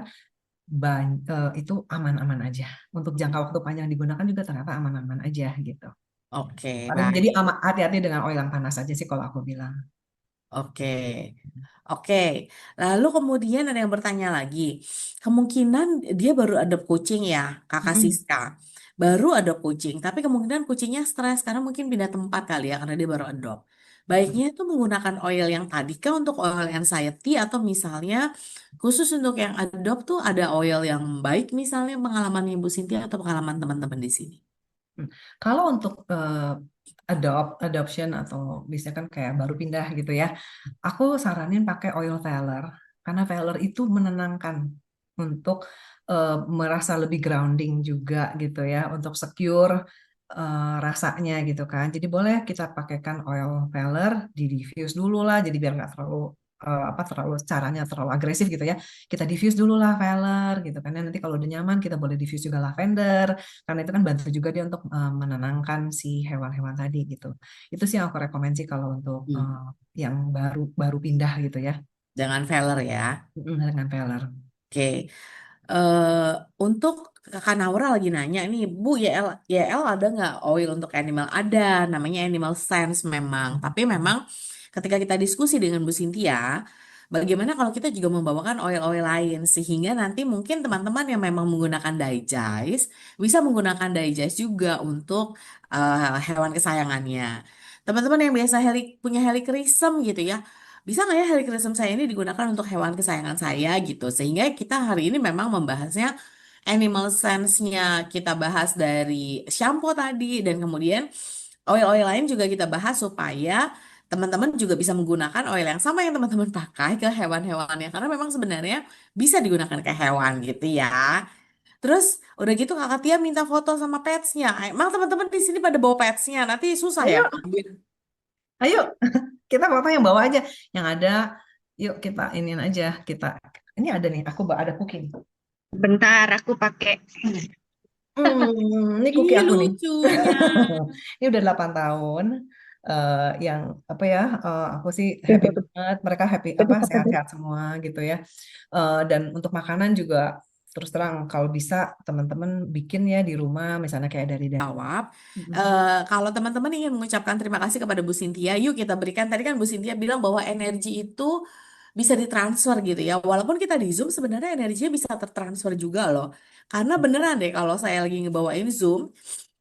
itu aman-aman aja. Untuk jangka waktu panjang digunakan juga ternyata aman-aman aja gitu. Oke, Paling jadi baik. hati-hati dengan oil yang panas aja sih kalau aku bilang. Oke. Oke. Lalu kemudian ada yang bertanya lagi. Kemungkinan dia baru adop kucing ya, Kakak Mm-mm. Siska. Baru adop kucing, tapi kemungkinan kucingnya stres karena mungkin pindah tempat kali ya, karena dia baru adop. Baiknya itu menggunakan oil yang tadi kah untuk oil anxiety atau misalnya khusus untuk yang adop tuh ada oil yang baik misalnya pengalaman Ibu Sintia atau pengalaman teman-teman di sini. Hmm. Kalau untuk adoption atau biasanya kan kayak baru pindah gitu ya, aku saranin pakai oil Velar karena Velar itu menenangkan untuk merasa lebih grounding juga gitu ya untuk secure rasanya gitu kan. Jadi boleh kita pakaikan oil filler di diffuse dulu lah. Jadi biar nggak terlalu apa terlalu caranya terlalu agresif gitu ya. Kita diffuse dulu lah filler gitu kan. Dan nanti kalau udah nyaman kita boleh diffuse juga lavender karena itu kan bantu juga dia untuk menenangkan si hewan-hewan tadi gitu. Itu sih yang aku rekomendasi kalau untuk Hmm. yang baru baru pindah gitu ya. Jangan feller ya. Dengan filler. Oke. eh untuk Kakak Naura lagi nanya nih, Bu, YL ada nggak oil untuk animal? Ada, namanya Animal Sense memang. Tapi memang ketika kita diskusi dengan Bu Cynthia, bagaimana kalau kita juga membawakan oil-oil lain sehingga nanti mungkin teman-teman yang memang menggunakan digest bisa menggunakan digest juga untuk hewan kesayangannya. Teman-teman yang biasa punya helichrysum gitu ya, bisa nggak ya helichrysum saya ini digunakan untuk hewan kesayangan saya gitu. Sehingga kita hari ini memang membahasnya animal sense-nya kita bahas dari shampoo tadi dan kemudian oil-oil lain juga kita bahas supaya teman-teman juga bisa menggunakan oil yang sama yang teman-teman pakai ke hewan-hewannya karena memang sebenarnya bisa digunakan ke hewan gitu ya. Terus udah gitu Kakak Tia minta foto sama petsnya. Emang teman-teman di sini pada bawa petsnya, nanti susah ya Ayo, ambil. ayo, kita foto yang bawah aja. Yang ada, yuk kita iniin aja. Kita, ini ada nih, aku ada cooking. Bentar, aku pakai. Ini cookie Ih aku nih. lucunya. Ini udah 8 tahun. Yang apa ya? Aku sih happy banget. Mereka happy apa sehat-sehat semua gitu ya. Dan untuk makanan juga terus terang kalau bisa teman-teman bikin ya di rumah, misalnya kayak dari Jawab. Mm-mm. Kalau teman-teman ingin mengucapkan terima kasih kepada Bu Sintia, yuk kita berikan. Tadi kan Bu Sintia bilang bahwa energi itu bisa ditransfer gitu ya. Walaupun kita di Zoom, sebenarnya energinya bisa tertransfer juga loh. Karena beneran deh, kalau saya lagi ngebawain Zoom,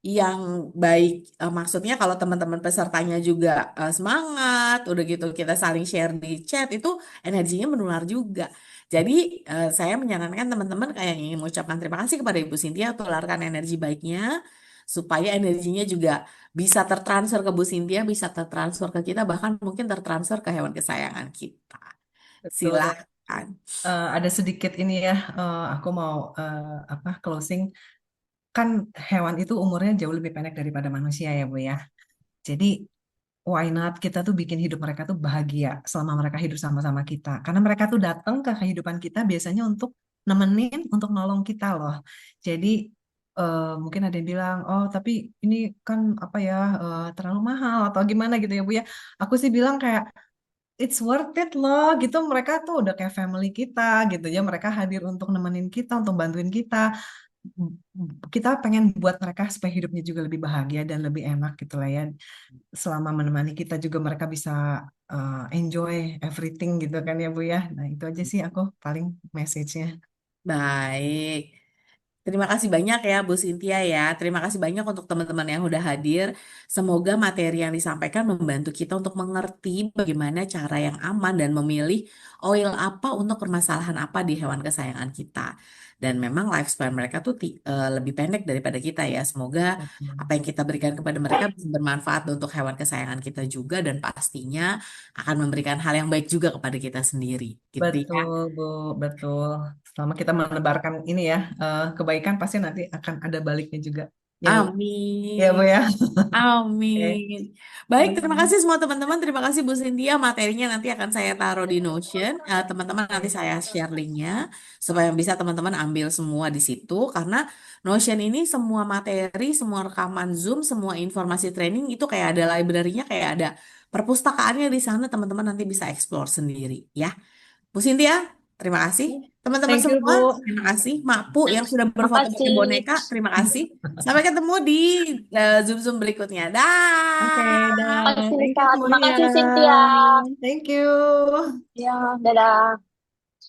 yang baik, maksudnya kalau teman-teman pesertanya juga semangat, udah gitu kita saling share di chat, itu energinya menular juga. Jadi saya menyarankan teman-teman kayak yang ingin mengucapkan terima kasih kepada Ibu Sintia, tularkan energi baiknya supaya energinya juga bisa tertransfer ke Bu Sintia, bisa tertransfer ke kita, bahkan mungkin tertransfer ke hewan kesayangan kita. Betul. Silahkan. Ada sedikit ini ya, aku mau apa closing. Kan hewan itu umurnya jauh lebih pendek daripada manusia ya Bu ya. Jadi why not kita tuh bikin hidup mereka tuh bahagia selama mereka hidup sama-sama kita. Karena mereka tuh datang ke kehidupan kita biasanya untuk nemenin, untuk nolong kita loh. Jadi mungkin ada yang bilang, oh tapi ini kan apa ya terlalu mahal atau gimana gitu ya Bu ya. Aku sih bilang kayak it's worth it loh gitu. Mereka tuh udah kayak family kita gitu ya. Mereka hadir untuk nemenin kita, untuk bantuin kita. Kita pengen buat mereka supaya hidupnya juga lebih bahagia dan lebih enak gitu lah ya. Selama menemani kita juga mereka bisa enjoy everything gitu kan ya Bu ya. Nah itu aja sih aku paling message-nya. Baik. Terima kasih banyak ya Bu Sintia ya. Terima kasih banyak untuk teman-teman yang udah hadir. Semoga materi yang disampaikan membantu kita untuk mengerti bagaimana cara yang aman dan memilih oil apa untuk permasalahan apa di hewan kesayangan kita. Dan memang lifespan mereka tuh lebih pendek daripada kita ya. Semoga apa yang kita berikan kepada mereka bisa bermanfaat untuk hewan kesayangan kita juga dan pastinya akan memberikan hal yang baik juga kepada kita sendiri. Gitu ya. Betul Bu, betul. Selama kita menebarkan ini ya kebaikan pasti nanti akan ada baliknya juga. Ya Bu, ya Bu Amin. ya. Oke. Amin. Baik, terima Hmm. kasih semua teman-teman. Terima kasih Bu Cynthia. Materinya nanti akan saya taruh di Notion. Teman-teman nanti Oke. saya share linknya supaya bisa teman-teman ambil semua di situ. Karena Notion ini semua materi, semua rekaman Zoom, semua informasi training itu kayak ada library-nya, kayak ada perpustakaannya di sana. Teman-teman nanti bisa explore sendiri ya. Bu Cynthia, terima kasih. Teman-teman Thank you semua, Bu. terima kasih. Mak Pu yang sudah berfoto pakai Makasih. boneka, terima kasih. Sampai ketemu di Zoom-Zoom berikutnya. Oke, dah. Dah. Makasih, Thank you Kak. Terima semuanya. kasih, Cynthia. Thank you. Ya, dadah.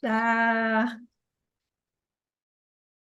Dah.